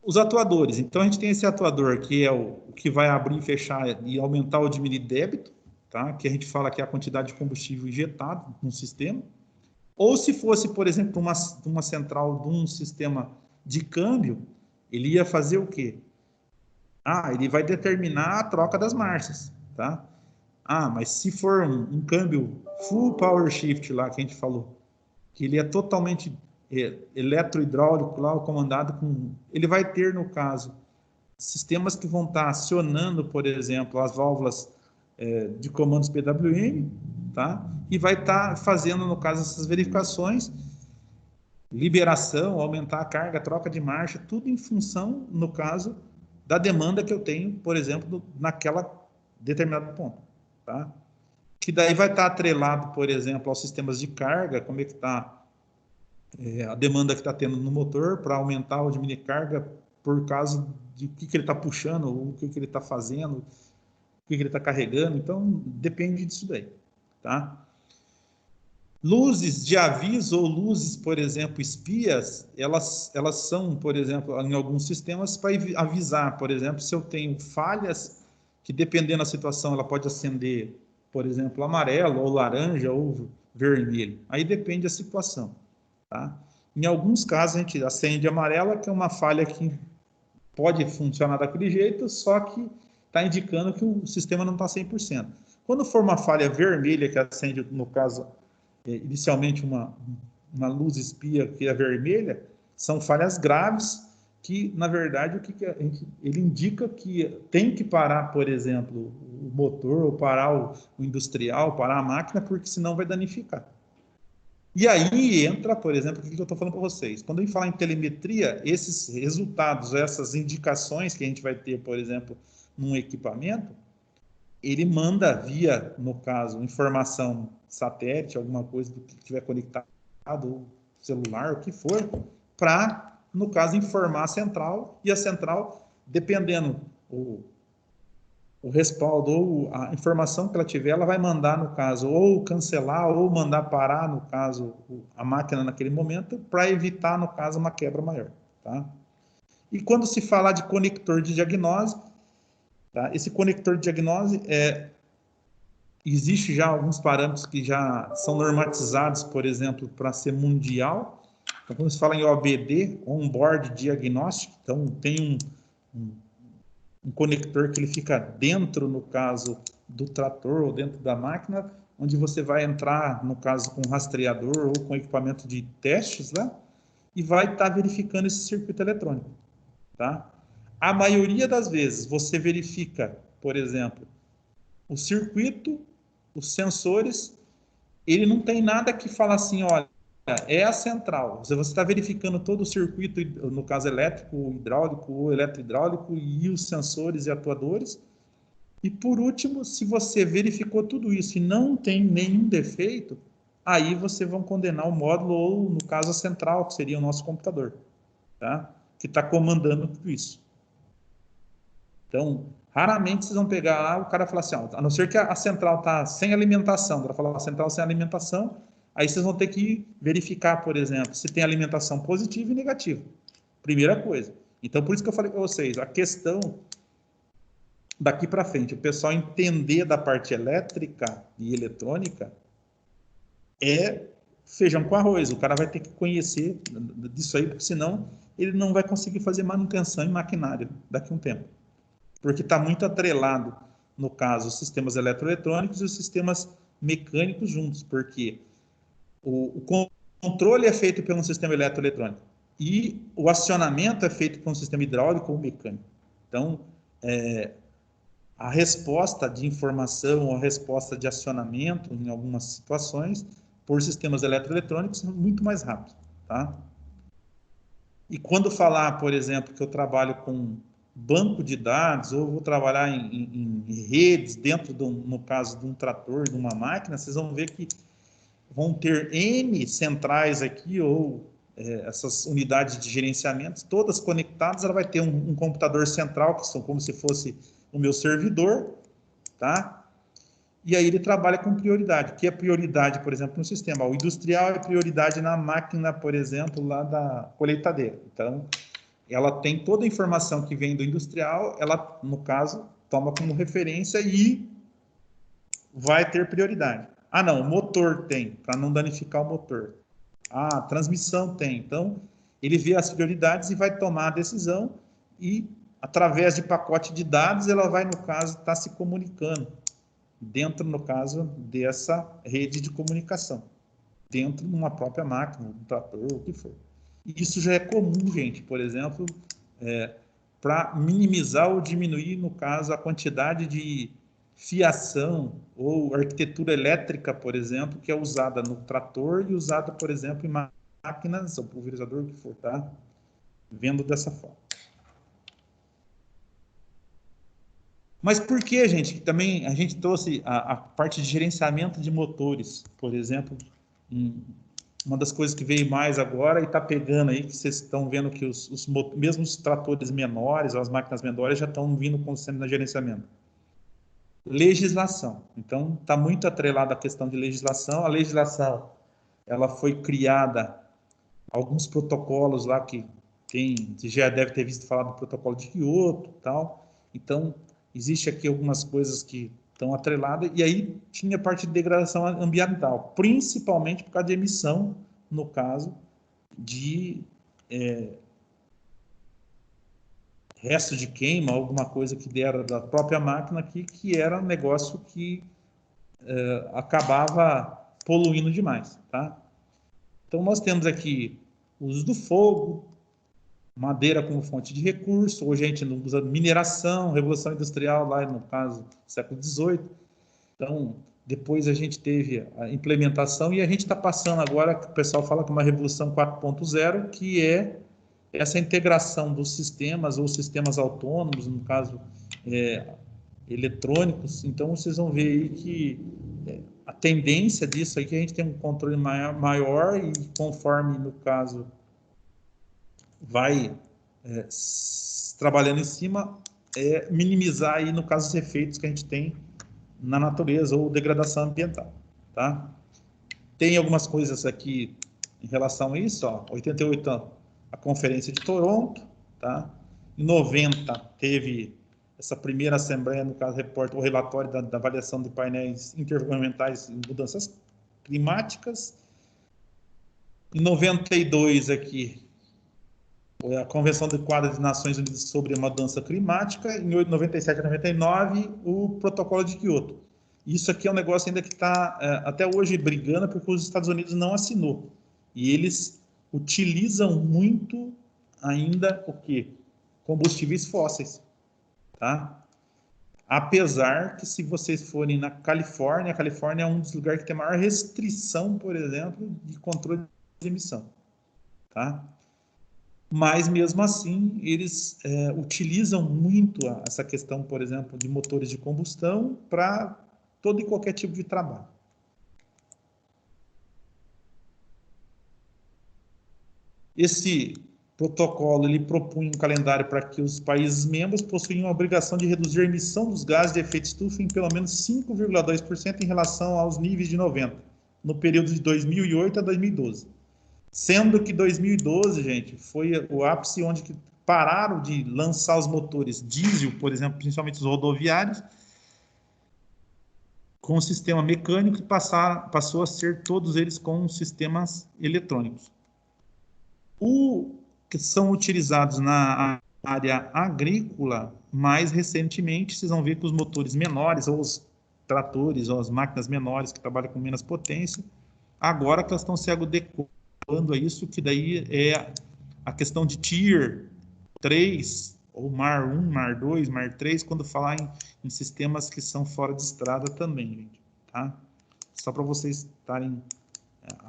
Os atuadores. Então, a gente tem esse atuador que é o que vai abrir e fechar e aumentar ou diminuir débito, tá? Que a gente fala que é a quantidade de combustível injetado no sistema. Ou se fosse, por exemplo, uma central de um sistema de câmbio, ele ia fazer o quê? Ele vai determinar a troca das marchas, tá? Mas se for um câmbio full power shift lá que a gente falou, que ele é totalmente eletrohidráulico lá, comandado com... Ele vai ter, no caso, sistemas que vão estar acionando, por exemplo, as válvulas de comandos PWM, tá? E vai estar fazendo, no caso, essas verificações, liberação, aumentar a carga, troca de marcha, tudo em função, no caso, da demanda que eu tenho, por exemplo, naquela determinado ponto, tá? Que daí vai estar atrelado, por exemplo, aos sistemas de carga, como é que está a demanda que está tendo no motor para aumentar ou diminuir carga por causa de o que ele está puxando, o que ele está fazendo, o que ele está carregando. Então, depende disso daí, tá? Luzes de aviso ou luzes, por exemplo, espias, elas são, por exemplo, em alguns sistemas para avisar, por exemplo, se eu tenho falhas que, dependendo da situação, ela pode acender, por exemplo, amarelo ou laranja ou vermelho. Aí depende da situação, tá? Em alguns casos, a gente acende amarela, que é uma falha que pode funcionar daquele jeito, só que está indicando que o sistema não está 100%. Quando for uma falha vermelha que acende, no caso, inicialmente uma luz espia que é vermelha, são falhas graves que, na verdade, ele indica que tem que parar, por exemplo, o motor, ou parar o industrial, parar a máquina, porque senão vai danificar. E aí entra, por exemplo, o que eu estou falando para vocês. Quando a gente fala em telemetria, esses resultados, essas indicações que a gente vai ter, por exemplo, num equipamento, ele manda via, no caso, informação satélite, alguma coisa do que estiver conectado, ou celular, o que for, para, no caso, informar a central, e a central, dependendo o respaldo ou a informação que ela tiver, ela vai mandar, no caso, ou cancelar, ou mandar parar, no caso, a máquina naquele momento, para evitar, no caso, uma quebra maior, tá? E quando se falar de conector de diagnose, tá? Esse conector de diagnose existe já alguns parâmetros que já são normatizados, por exemplo, para ser mundial. Então, quando se fala em OBD, On-Board Diagnostic, então tem um conector que ele fica dentro, no caso, do trator ou dentro da máquina, onde você vai entrar, no caso, com rastreador ou com equipamento de testes lá, e vai estar verificando esse circuito eletrônico, tá? A maioria das vezes, você verifica, por exemplo, o circuito, os sensores, ele não tem nada que fala assim, olha, é a central. Você está verificando todo o circuito, no caso elétrico, hidráulico ou eletrohidráulico, e os sensores e atuadores. E por último, se você verificou tudo isso e não tem nenhum defeito, aí você vai condenar o módulo ou, no caso, a central, que seria o nosso computador, tá? Que está comandando tudo isso. Então, raramente vocês vão pegar lá, o cara fala assim, a não ser que a central está sem alimentação, para falar a central sem alimentação, aí vocês vão ter que verificar, por exemplo, se tem alimentação positiva e negativa. Primeira coisa. Então, por isso que eu falei para vocês, a questão daqui para frente, o pessoal entender da parte elétrica e eletrônica é feijão com arroz. O cara vai ter que conhecer disso aí, porque senão ele não vai conseguir fazer manutenção em maquinário daqui a um tempo. Porque está muito atrelado, no caso, os sistemas eletroeletrônicos e os sistemas mecânicos juntos, porque o controle é feito por um sistema eletroeletrônico e o acionamento é feito por um sistema hidráulico ou mecânico. Então, a resposta de informação, a resposta de acionamento, em algumas situações, por sistemas eletroeletrônicos, é muito mais rápido, tá? E quando falar, por exemplo, que eu trabalho com banco de dados, ou vou trabalhar em redes dentro, no caso, de um trator, de uma máquina, vocês vão ver que vão ter N centrais aqui, ou essas unidades de gerenciamento, todas conectadas, ela vai ter um computador central, que são como se fosse o meu servidor, tá? E aí ele trabalha com prioridade. O que é prioridade, por exemplo, no sistema? O industrial é prioridade na máquina, por exemplo, lá da colheitadeira. Então, ela tem toda a informação que vem do industrial, ela, no caso, toma como referência e vai ter prioridade. Ah, não, o motor tem, para não danificar o motor. Ah, a transmissão tem. Então, ele vê as prioridades e vai tomar a decisão e, através de pacote de dados, ela vai, no caso, estar se comunicando dentro, no caso, dessa rede de comunicação, dentro de uma própria máquina, um trator, o que for. E isso já é comum, gente, por exemplo, para minimizar ou diminuir, no caso, a quantidade de fiação ou arquitetura elétrica, por exemplo, que é usada no trator e usada, por exemplo, em máquinas, ou pulverizador, o que for, tá? Vendo dessa forma. Mas por que, gente? Também a gente trouxe a parte de gerenciamento de motores, por exemplo, uma das coisas que veio mais agora e está pegando aí, que vocês estão vendo que mesmo os tratores menores, as máquinas menores já estão vindo com o sistema de gerenciamento. Legislação. Então, está muito atrelada à questão de legislação. A legislação, ela foi criada, alguns protocolos lá que você já deve ter visto falar do protocolo de Kyoto e tal. Então, existe aqui algumas coisas que estão atreladas, e aí tinha parte de degradação ambiental, principalmente por causa de emissão, no caso, de resto de queima, alguma coisa que dera da própria máquina aqui, que era um negócio que acabava poluindo demais, tá? Então, nós temos aqui o uso do fogo, madeira como fonte de recurso, hoje a gente não usa mineração, revolução industrial lá no caso, século XVIII. Então, depois a gente teve a implementação e a gente está passando agora, que o pessoal fala que é uma revolução 4.0, que é essa integração dos sistemas ou sistemas autônomos, no caso, eletrônicos. Então, vocês vão ver aí que a tendência disso aí, que a gente tem um controle maior e conforme, no caso, vai trabalhando em cima, minimizar aí, no caso, os efeitos que a gente tem na natureza ou degradação ambiental, tá? Tem algumas coisas aqui em relação a isso, ó. 88, a Conferência de Toronto, tá? Em 90, teve essa primeira assembleia, no caso, reporta o relatório da avaliação de painéis intergovernamentais em mudanças climáticas. Em 92, aqui, a Convenção de Quadro das Nações Unidas sobre a Mudança Climática. Em 97 a 99, o Protocolo de Kyoto. Isso aqui é um negócio ainda que está até hoje brigando, porque os Estados Unidos não assinou. E eles utilizam muito ainda o quê? Combustíveis fósseis, tá? Apesar que, se vocês forem na Califórnia, a Califórnia é um dos lugares que tem maior restrição, por exemplo, de controle de emissão, tá? Mas, mesmo assim, eles utilizam muito essa questão, por exemplo, de motores de combustão para todo e qualquer tipo de trabalho. Esse protocolo ele propunha um calendário para que os países membros possuíam a obrigação de reduzir a emissão dos gases de efeito estufa em pelo menos 5,2% em relação aos níveis de 90, no período de 2008 a 2012. Sendo que 2012, gente, foi o ápice onde que pararam de lançar os motores diesel, por exemplo, principalmente os rodoviários, com o sistema mecânico, e passou a ser todos eles com sistemas eletrônicos. Que são utilizados na área agrícola, mais recentemente, vocês vão ver que os motores menores, ou os tratores, ou as máquinas menores que trabalham com menos potência, agora que elas estão se adequando a isso, que daí é a questão de Tier 3, ou Mar 1, Mar 2, Mar 3, quando falar em sistemas que são fora de estrada também, gente, tá? Só para vocês estarem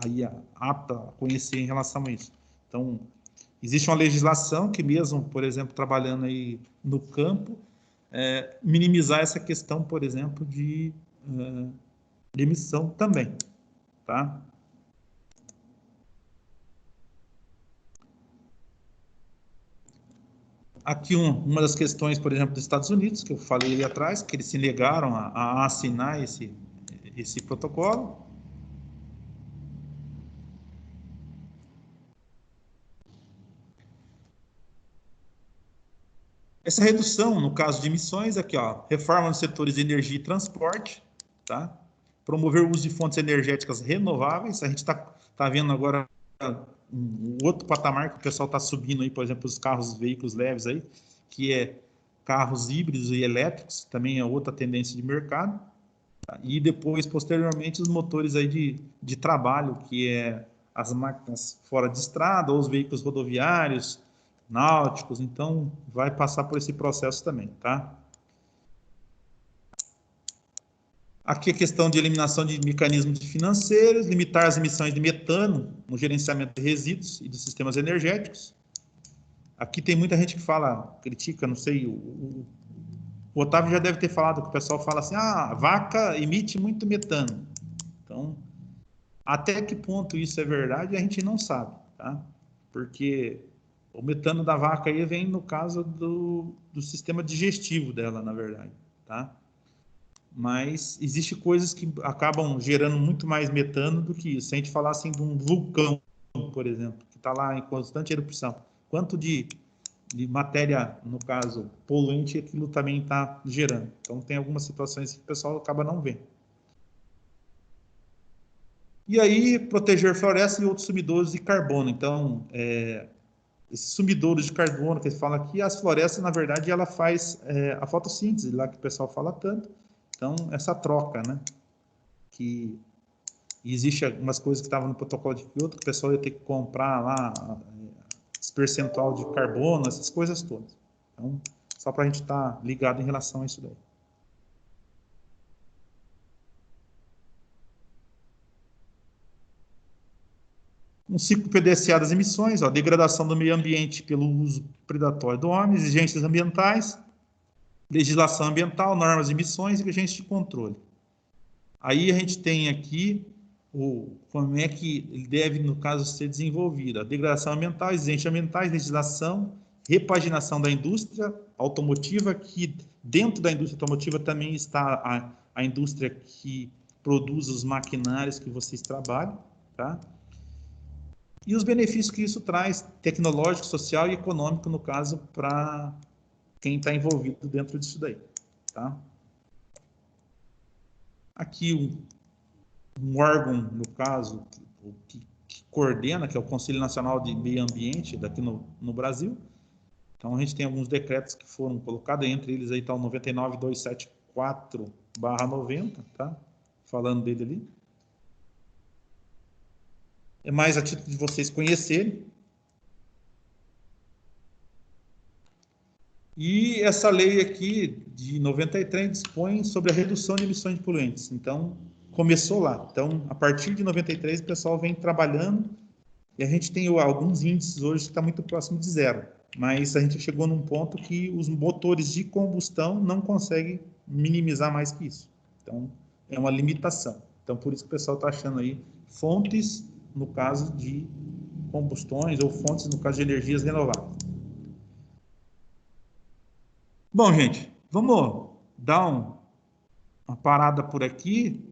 aí aptos a conhecer em relação a isso. Então, existe uma legislação que, mesmo, por exemplo, trabalhando aí no campo, minimizar essa questão, por exemplo, de emissão também, tá? Aqui uma das questões, por exemplo, dos Estados Unidos, que eu falei ali atrás, que eles se negaram a assinar esse protocolo. Essa redução, no caso de emissões, aqui, ó, reforma nos setores de energia e transporte, tá? Promover o uso de fontes energéticas renováveis. A gente tá vendo agora um outro patamar que o pessoal está subindo aí, por exemplo, os carros, veículos leves aí, que é carros híbridos e elétricos, também é outra tendência de mercado. Tá? E depois, posteriormente, os motores aí de trabalho, que é as máquinas fora de estrada, ou os veículos rodoviários, náuticos, então vai passar por esse processo também, tá? Aqui a questão de eliminação de mecanismos financeiros, limitar as emissões de metano no gerenciamento de resíduos e dos sistemas energéticos. Aqui tem muita gente que fala, critica, não sei, o Otávio já deve ter falado, que o pessoal fala assim, a vaca emite muito metano. Então, até que ponto isso é verdade, a gente não sabe, tá? Porque o metano da vaca aí vem no caso do sistema digestivo dela, na verdade, tá? Mas existe coisas que acabam gerando muito mais metano do que isso. Se a gente falar assim de um vulcão, por exemplo, que está lá em constante erupção, quanto de matéria, no caso, poluente, aquilo também está gerando. Então, tem algumas situações que o pessoal acaba não vendo. E aí, proteger florestas e outros sumidores de carbono. Então, esses sumidores de carbono que ele fala aqui, as florestas, na verdade, ela faz a fotossíntese, lá que o pessoal fala tanto. Então, essa troca, né? Que existe algumas coisas que estavam no protocolo de Kyoto, que o pessoal ia ter que comprar lá esse percentual de carbono, essas coisas todas. Então, só para a gente estar ligado em relação a isso daí. Um ciclo PDCA das emissões, ó, degradação do meio ambiente pelo uso predatório do homem, exigências ambientais, legislação ambiental, normas de emissões e exigências de controle. Aí a gente tem aqui como é que ele deve, no caso, ser desenvolvido. A degradação ambiental, exigências ambientais, legislação, repaginação da indústria automotiva, que dentro da indústria automotiva também está a indústria que produz os maquinários que vocês trabalham, tá? E os benefícios que isso traz, tecnológico, social e econômico, no caso, para quem está envolvido dentro disso daí, tá? Aqui um órgão, no caso, que coordena, que é o Conselho Nacional de Meio Ambiente, daqui no Brasil. Então, a gente tem alguns decretos que foram colocados, entre eles aí está o 99274/90, tá? Falando dele ali. É mais a título de vocês conhecerem. E essa lei aqui, de 93, dispõe sobre a redução de emissões de poluentes. Então, começou lá. Então, a partir de 93, o pessoal vem trabalhando e a gente tem alguns índices hoje que está muito próximo de zero. Mas a gente chegou num ponto que os motores de combustão não conseguem minimizar mais que isso. Então, é uma limitação. Então, por isso que o pessoal está achando aí fontes, no caso de combustões, ou fontes, no caso de energias renováveis. Bom, gente, vamos dar uma parada por aqui,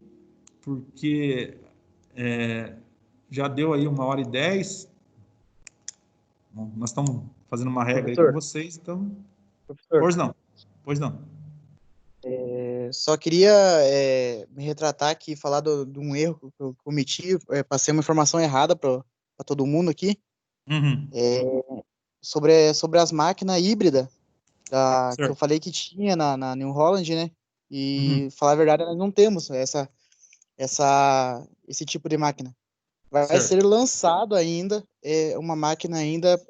porque já deu aí 1h10. Bom, nós estamos fazendo uma regra aí com vocês, então... Professor. Pois não. Só queria me retratar aqui e falar de um erro que eu cometi. Passei uma informação errada para todo mundo aqui. Uhum. Sobre as máquinas híbridas que eu falei que tinha na New Holland, né? E, falar a verdade, nós não temos esse tipo de máquina. Vai ser lançado ainda uma máquina ainda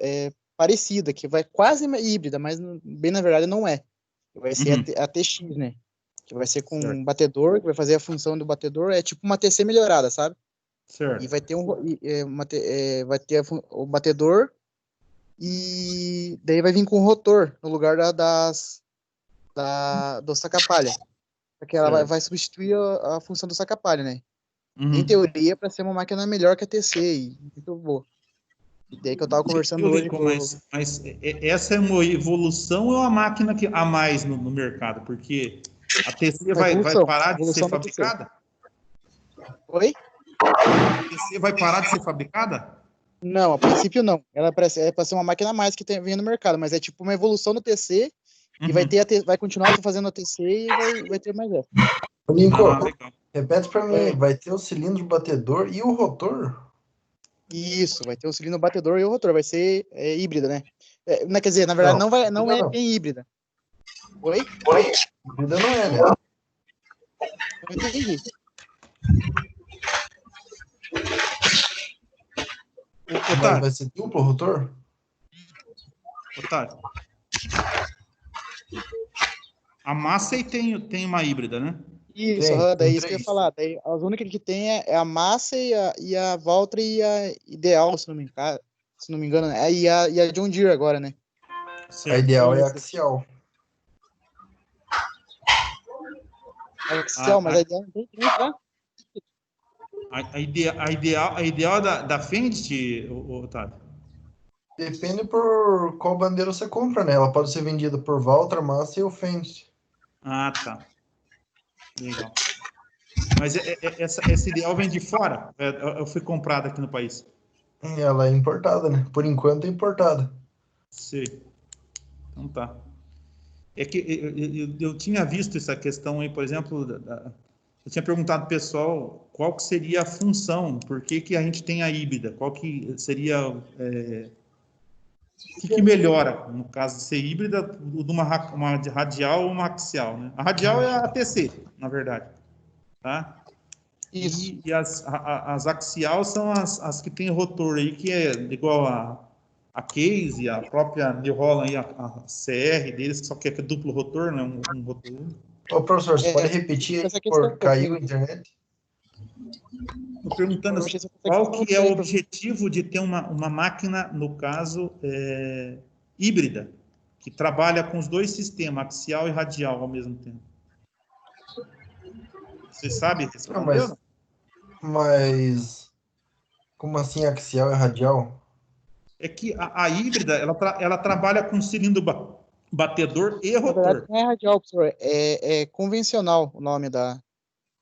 parecida, que vai quase híbrida, mas bem na verdade não é. Vai ser a TX, né? Que vai ser com um batedor, que vai fazer a função do batedor, é tipo uma TC melhorada, sabe? Certo. E vai ter vai ter o batedor e daí vai vir com o rotor no lugar do saca-palha. Porque ela vai substituir a função do saca-palha, né? Em teoria, para ser uma máquina melhor que a TC, e muito boa. E daí que eu tava conversando hoje com... Mas essa é uma evolução ou é uma máquina a mais no mercado? Porque a TC vai parar de ser fabricada? Oi? A TC vai parar de ser fabricada? Não, a princípio não. Ela é para ser uma máquina a mais que vem no mercado, mas é tipo uma evolução do TC E vai continuar fazendo a TC e vai ter mais essa. Lincoln, legal. repete pra mim, vai ter o cilindro batedor e o rotor? Isso, vai ter o cilindro batedor e o rotor, vai ser híbrida, né? Quer dizer, na verdade, não é bem híbrida. Oi? Híbrida não é, né? Não entendi. Otávio, Vai ser duplo rotor? Otávio. A Massey tem uma híbrida, né? Isso, daí isso que eu ia falar. Daí, as únicas que tem é a Massey e a Valtra e a Ideal, se não me engano, né? E a John Deere agora, né? Certo. A Ideal é axial. A axial, mas a Ideal não tem, tá? A ideal da Fendt, Otávio? Depende por qual bandeira você compra, né? Ela pode ser vendida por Valtra, Massey ou Fendt. Ah, tá. Legal. Mas essa ideal vem de fora? Eu fui comprada aqui no país. Ela é importada, né? Por enquanto é importada. Sei. Então tá. É que eu tinha visto essa questão aí, por exemplo, eu tinha perguntado ao pessoal qual que seria a função, por que a gente tem a híbrida, qual que seria, o que melhora, no caso de ser híbrida, de uma radial ou uma axial, né? A radial é a TC, na verdade, tá? Isso. E as axial são as que tem rotor aí, que é igual a Case, a própria New Holland, a CR deles, só que é duplo rotor, não é um rotor único. Ô, professor, você pode repetir aí, por caiu a internet? Estou perguntando qual que é o objetivo de ter uma máquina, no caso, híbrida, que trabalha com os dois sistemas, axial e radial, ao mesmo tempo. Você sabe responder? Não, mas como assim axial e radial? É que a híbrida, ela trabalha com cilindro batedor e rotor. Na verdade, não é radial, professor, é convencional o nome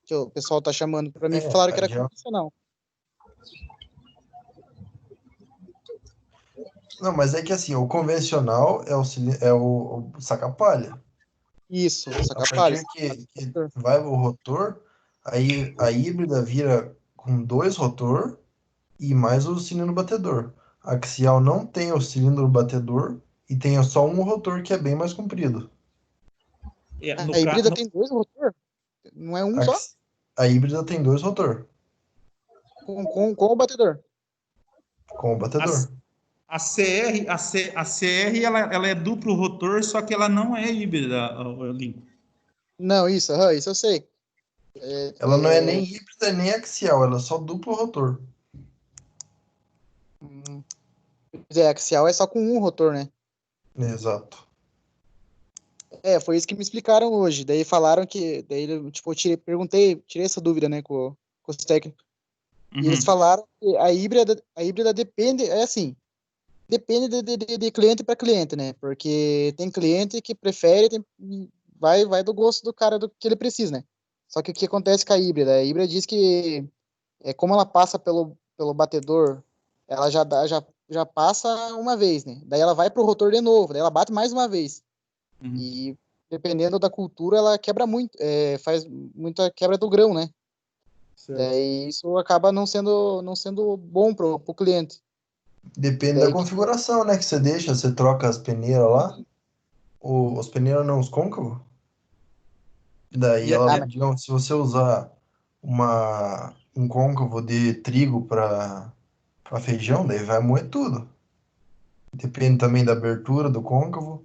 que o pessoal tá chamando. Para mim, falaram que era convencional. Não, mas é que assim, o convencional é o saca-palha. Isso, A saca-palha. partir que vai o rotor, aí a híbrida vira com 2 rotor e mais o cilindro batedor. A axial não tem o cilindro batedor e tem só um rotor que é bem mais comprido. A híbrida tem 2 rotor? Não é um só? A híbrida tem 2 rotor. Com o batedor. Com o batedor. A CR ela é duplo rotor, só que ela não é híbrida, Lincoln. Não, isso eu sei. Ela não é nem híbrida nem axial, ela é só duplo rotor. Axial é só com um rotor, né? Exato. Foi isso que me explicaram hoje. Daí falaram que. Daí, tipo, tirei essa dúvida, né, com os técnicos. E eles falaram que a híbrida depende, depende de cliente para cliente, né? Porque tem cliente que prefere, vai do gosto do cara do que ele precisa, né? Só que o que acontece com a híbrida? A híbrida diz que como ela passa pelo batedor, ela já passa uma vez, né? Daí ela vai pro rotor de novo, daí ela bate mais uma vez. E dependendo da cultura, ela quebra muito, faz muita quebra do grão, né? Daí isso acaba não sendo bom pro cliente. Depende da configuração, né? Que você deixa, você troca as peneiras lá. Os peneiras não, os côncavos. Daí digamos, se você usar um côncavo de trigo para feijão, daí vai moer tudo. Depende também da abertura do côncavo.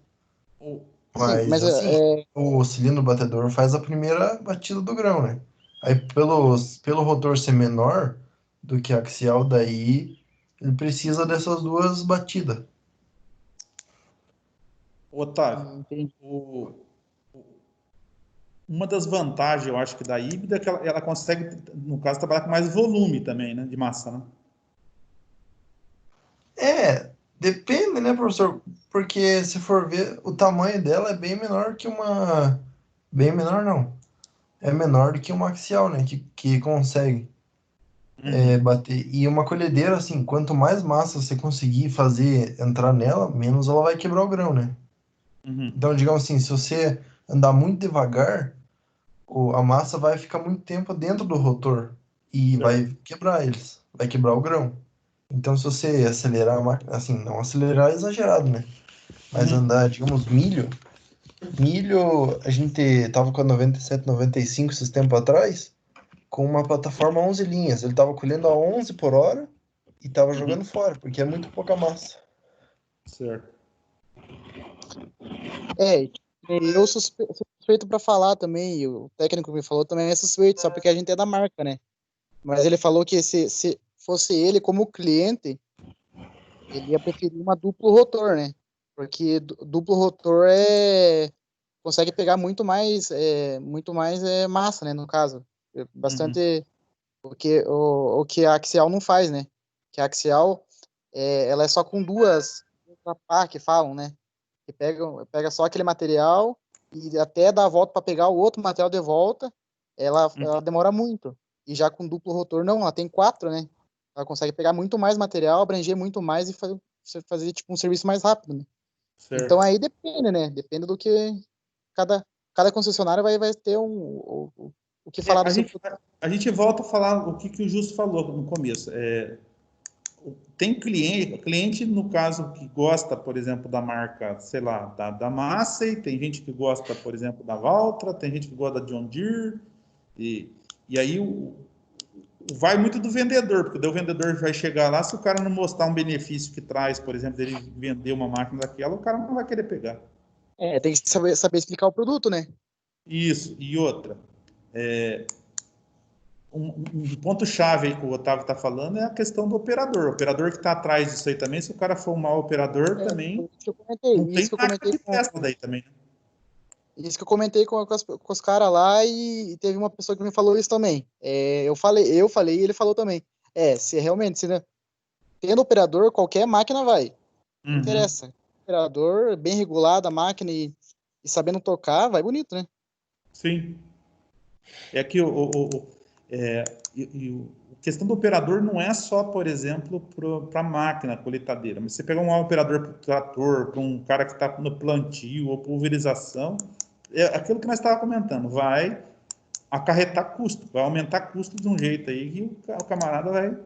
Mas assim, o cilindro batedor faz a primeira batida do grão, né? Aí pelo rotor ser menor do que axial, daí ele precisa dessas duas batidas. Otávio, uma das vantagens, eu acho que da híbrida é que ela consegue, no caso, trabalhar com mais volume também, né, de massa, né? Depende, né, professor? Porque se for ver, o tamanho dela é bem menor que uma... Bem menor, não. É menor do que uma axial, né? Que consegue bater. E uma colhedeira, assim, quanto mais massa você conseguir fazer entrar nela, menos ela vai quebrar o grão, né? Uhum. Então, digamos assim, se você andar muito devagar, a massa vai ficar muito tempo dentro do rotor e vai quebrar eles, vai quebrar o grão. Então, se você acelerar a máquina, assim, não acelerar exagerado, né? Mas Uhum. andar, digamos, milho, a gente tava com a 97, 95 esses tempos atrás, com uma plataforma 11 linhas. Ele tava colhendo a 11 por hora e tava jogando fora, porque é muito pouca massa. Certo. Eu suspeito para falar também, e o técnico que me falou também é suspeito, só porque a gente é da marca, né? Mas ele falou que se fosse ele como cliente, ele ia preferir uma duplo rotor, né? Porque duplo rotor consegue pegar muito mais massa, né? No caso, Uhum. bastante o que a axial não faz, né? Que a axial ela é só com duas pá que falam, né? Que pega só aquele material e até dar a volta para pegar o outro material de volta, ela demora muito. E já com duplo rotor, não, ela tem quatro, né? Ela consegue pegar muito mais material, abranger muito mais e fazer tipo um serviço mais rápido, né? Então Certo. aí depende, né? Depende do que cada concessionário vai ter o que falar do A seu gente, produto. a gente volta a falar o que o Justo falou no começo. Tem cliente, no caso, que gosta, por exemplo, da marca, sei lá, da Massey, tem gente que gosta, por exemplo, da Valtra, tem gente que gosta da John Deere, e aí vai muito do vendedor, porque daí o vendedor vai chegar lá, se o cara não mostrar um benefício que traz, por exemplo, dele vender uma máquina daquela, o cara não vai querer pegar. Tem que saber explicar o produto, né? Isso, e outra. Um ponto-chave aí que o Otávio está falando é a questão do operador. O operador que está atrás disso aí também, se o cara for um mau operador, também não Isso tem que eu máquina comentei que presta daí também, né? Isso que eu comentei com os caras lá e teve uma pessoa que me falou isso também. Eu falei e ele falou também. Se realmente, se, né, tendo operador, qualquer máquina vai. Não Uhum. interessa. Operador bem regulado, a máquina e sabendo tocar, vai bonito, né? Sim. É que é, a questão do operador não é só, por exemplo, para a máquina colheitadeira, mas você pegar um operador para o trator, para um cara que está no plantio ou pulverização, é aquilo que nós estávamos comentando, vai acarretar custo, vai aumentar custo de um jeito aí que o camarada vai.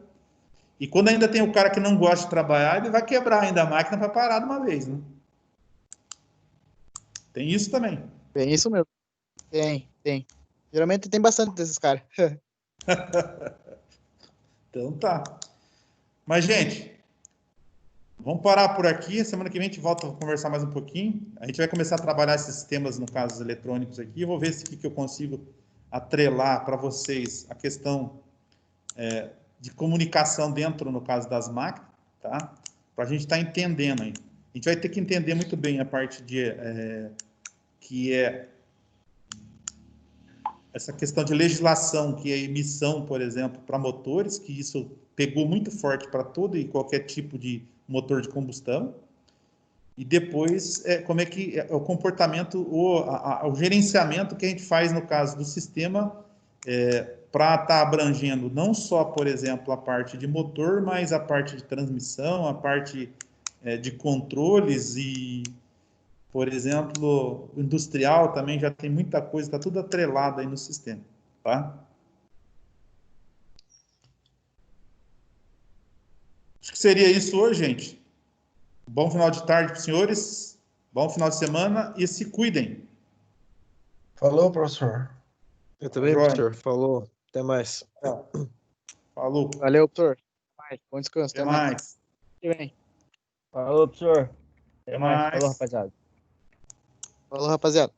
E quando ainda tem o cara que não gosta de trabalhar, ele vai quebrar ainda a máquina para parar de uma vez, né? Tem isso também. Tem isso mesmo. Tem. Geralmente tem bastante desses caras. Então tá. Mas, gente, vamos parar por aqui. Semana que vem a gente volta a conversar mais um pouquinho. A gente vai começar a trabalhar esses temas, no caso, eletrônicos aqui. Eu vou ver se que eu consigo atrelar para vocês a questão de comunicação dentro, no caso, das máquinas, tá? Para a gente estar entendendo aí. A gente vai ter que entender muito bem a parte que é essa questão de legislação, que é emissão, por exemplo, para motores, que isso pegou muito forte para todo e qualquer tipo de motor de combustão. E depois, como é que é o comportamento, o gerenciamento que a gente faz no caso do sistema para estar abrangendo não só, por exemplo, a parte de motor, mas a parte de transmissão, a parte de controles e, por exemplo, industrial também já tem muita coisa, está tudo atrelado aí no sistema, tá? Acho que seria isso hoje, gente. Bom final de tarde para os senhores, bom final de semana e se cuidem. Falou, professor. Eu Tá também, joia? professor. Falou. Até mais. Tá. Falou. Valeu, doutor. Até mais. Bom descanso. Até Até mais. mais. Até bem. Falou, professor. Até Até mais. Falou, mais. rapaziada. Falou, rapaziada.